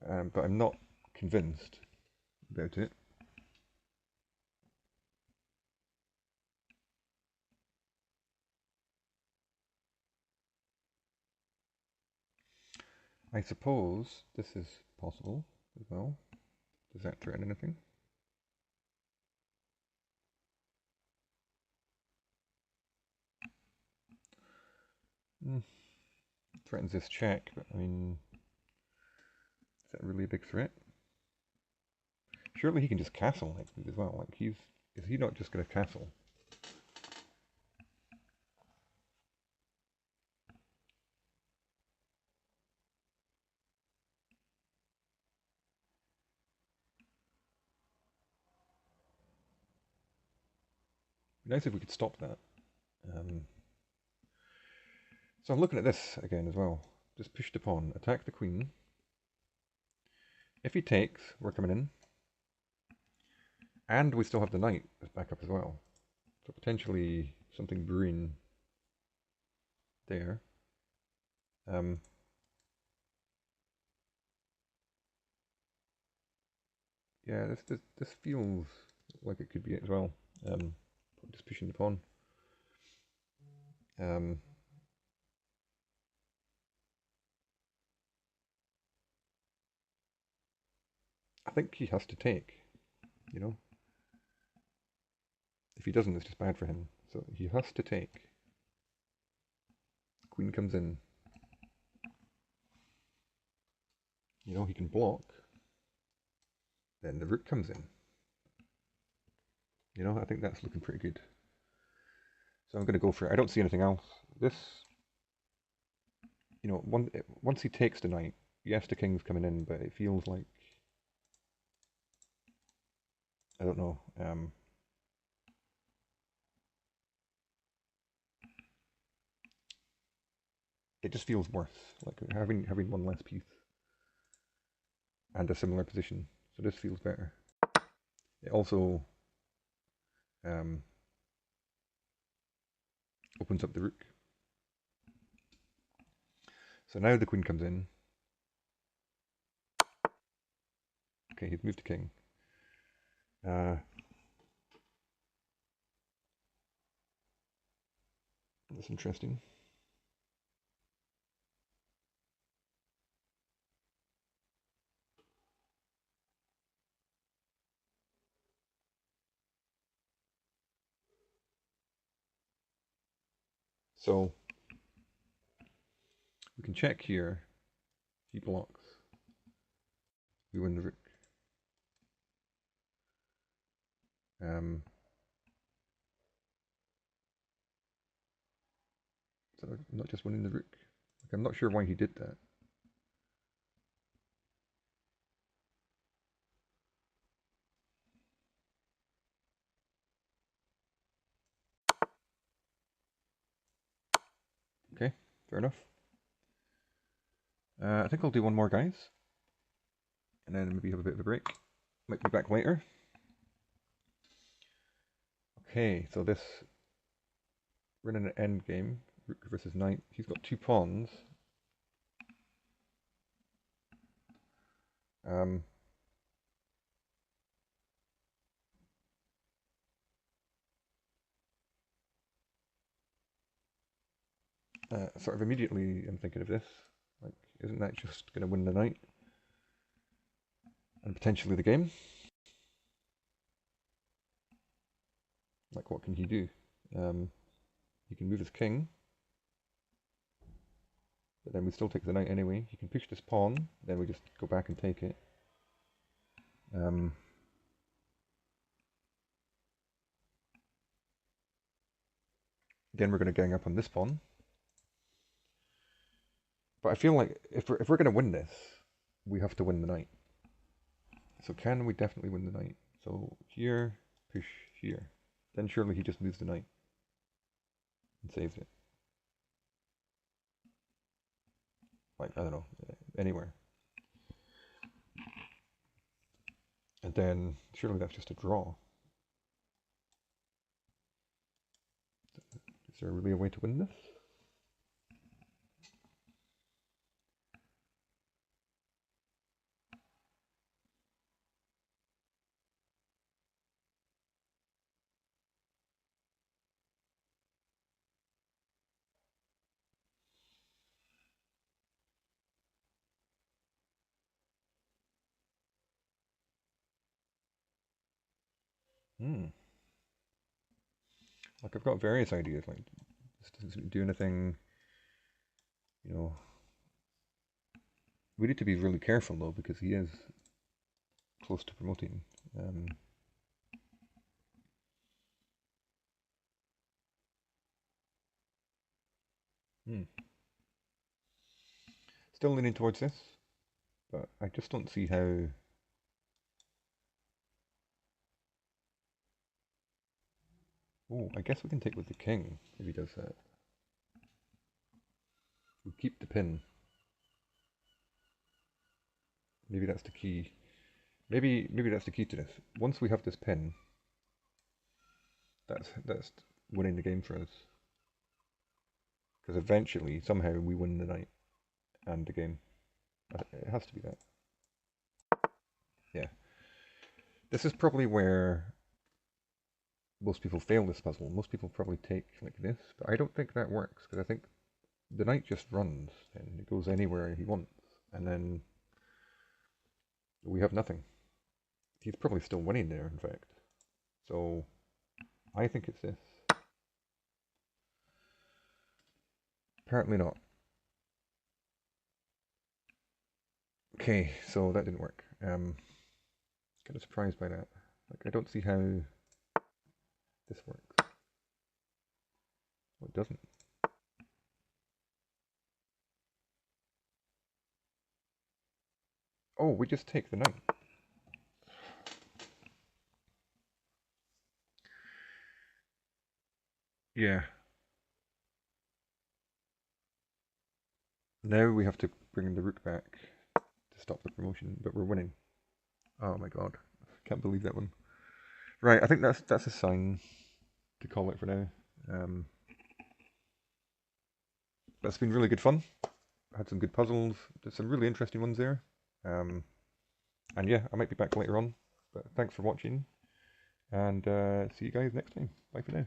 But I'm not convinced about it. I suppose this is possible as well. Does that threaten anything? Threatens this check, but I mean, is that really a big threat? Surely he can just castle next move as well. Like is he not just going to castle? It'd be nice if we could stop that. So I'm looking at this again as well. Just push the pawn, attack the queen. If he takes, we're coming in. And we still have the knight as backup as well. So potentially something brewing there. Yeah, this feels like it could be it as well. Just pushing the pawn. I think he has to take, you know. If he doesn't, it's just bad for him. So he has to take. Queen comes in. You know, he can block. Then the rook comes in. You know, I think that's looking pretty good. So I'm going to go for it. I don't see anything else. This, you know, once he takes the knight, yes, the king's coming in, but it feels like, I don't know. It just feels worse, like having one less piece and a similar position. So this feels better. It also opens up the rook. So now the queen comes in. Okay, he's moved to king. That's interesting. So we can check here. He blocks. We win the rook. So not just winning the rook. Like, I'm not sure why he did that. Okay, fair enough. I think I'll do one more, guys. And then maybe have a bit of a break. Might be back later. Okay, so this, we're in an end game. Rook versus knight. He's got 2 pawns. Sort of immediately I'm thinking of this. Like, isn't that just going to win the knight? And potentially the game? Like, what can he do? He can move his king. But then we still take the knight anyway. He can push this pawn, then we just go back and take it. Again, we're going to gang up on this pawn. But I feel like if we're going to win this, we have to win the knight. So can we definitely win the knight? So here, push here. Then surely he just moves the knight and saves it. Like, I don't know, anywhere. And then surely that's just a draw. Is there really a way to win this? Hmm. Like I've got various ideas. Like this doesn't do anything. You know, we need to be really careful though because he is close to promoting. Um, hmm. Still leaning towards this, but I just don't see how. Oh, I guess we can take with the king if he does that. We keep the pin. Maybe that's the key. Maybe that's the key to this. Once we have this pin, that's winning the game for us. Because eventually, somehow, we win the night and the game. It has to be that. Yeah. This is probably where most people fail this puzzle. Most people probably take like this, but I don't think that works because I think the knight just runs and it goes anywhere he wants, and then we have nothing. He's probably still winning there, in fact. So I think it's this. Apparently not. Okay, so that didn't work. Kind of surprised by that. Like I don't see how this works. Well, it doesn't. Oh, we just take the knight. Yeah. Now we have to bring the rook back to stop the promotion, but we're winning. Oh my god. Can't believe that one. Right, I think that's a sign to call it for now. Um, that's been really good fun. Had some good puzzles. There's some really interesting ones there. Um, and yeah, I might be back later on. But thanks for watching, and see you guys next time. Bye for now.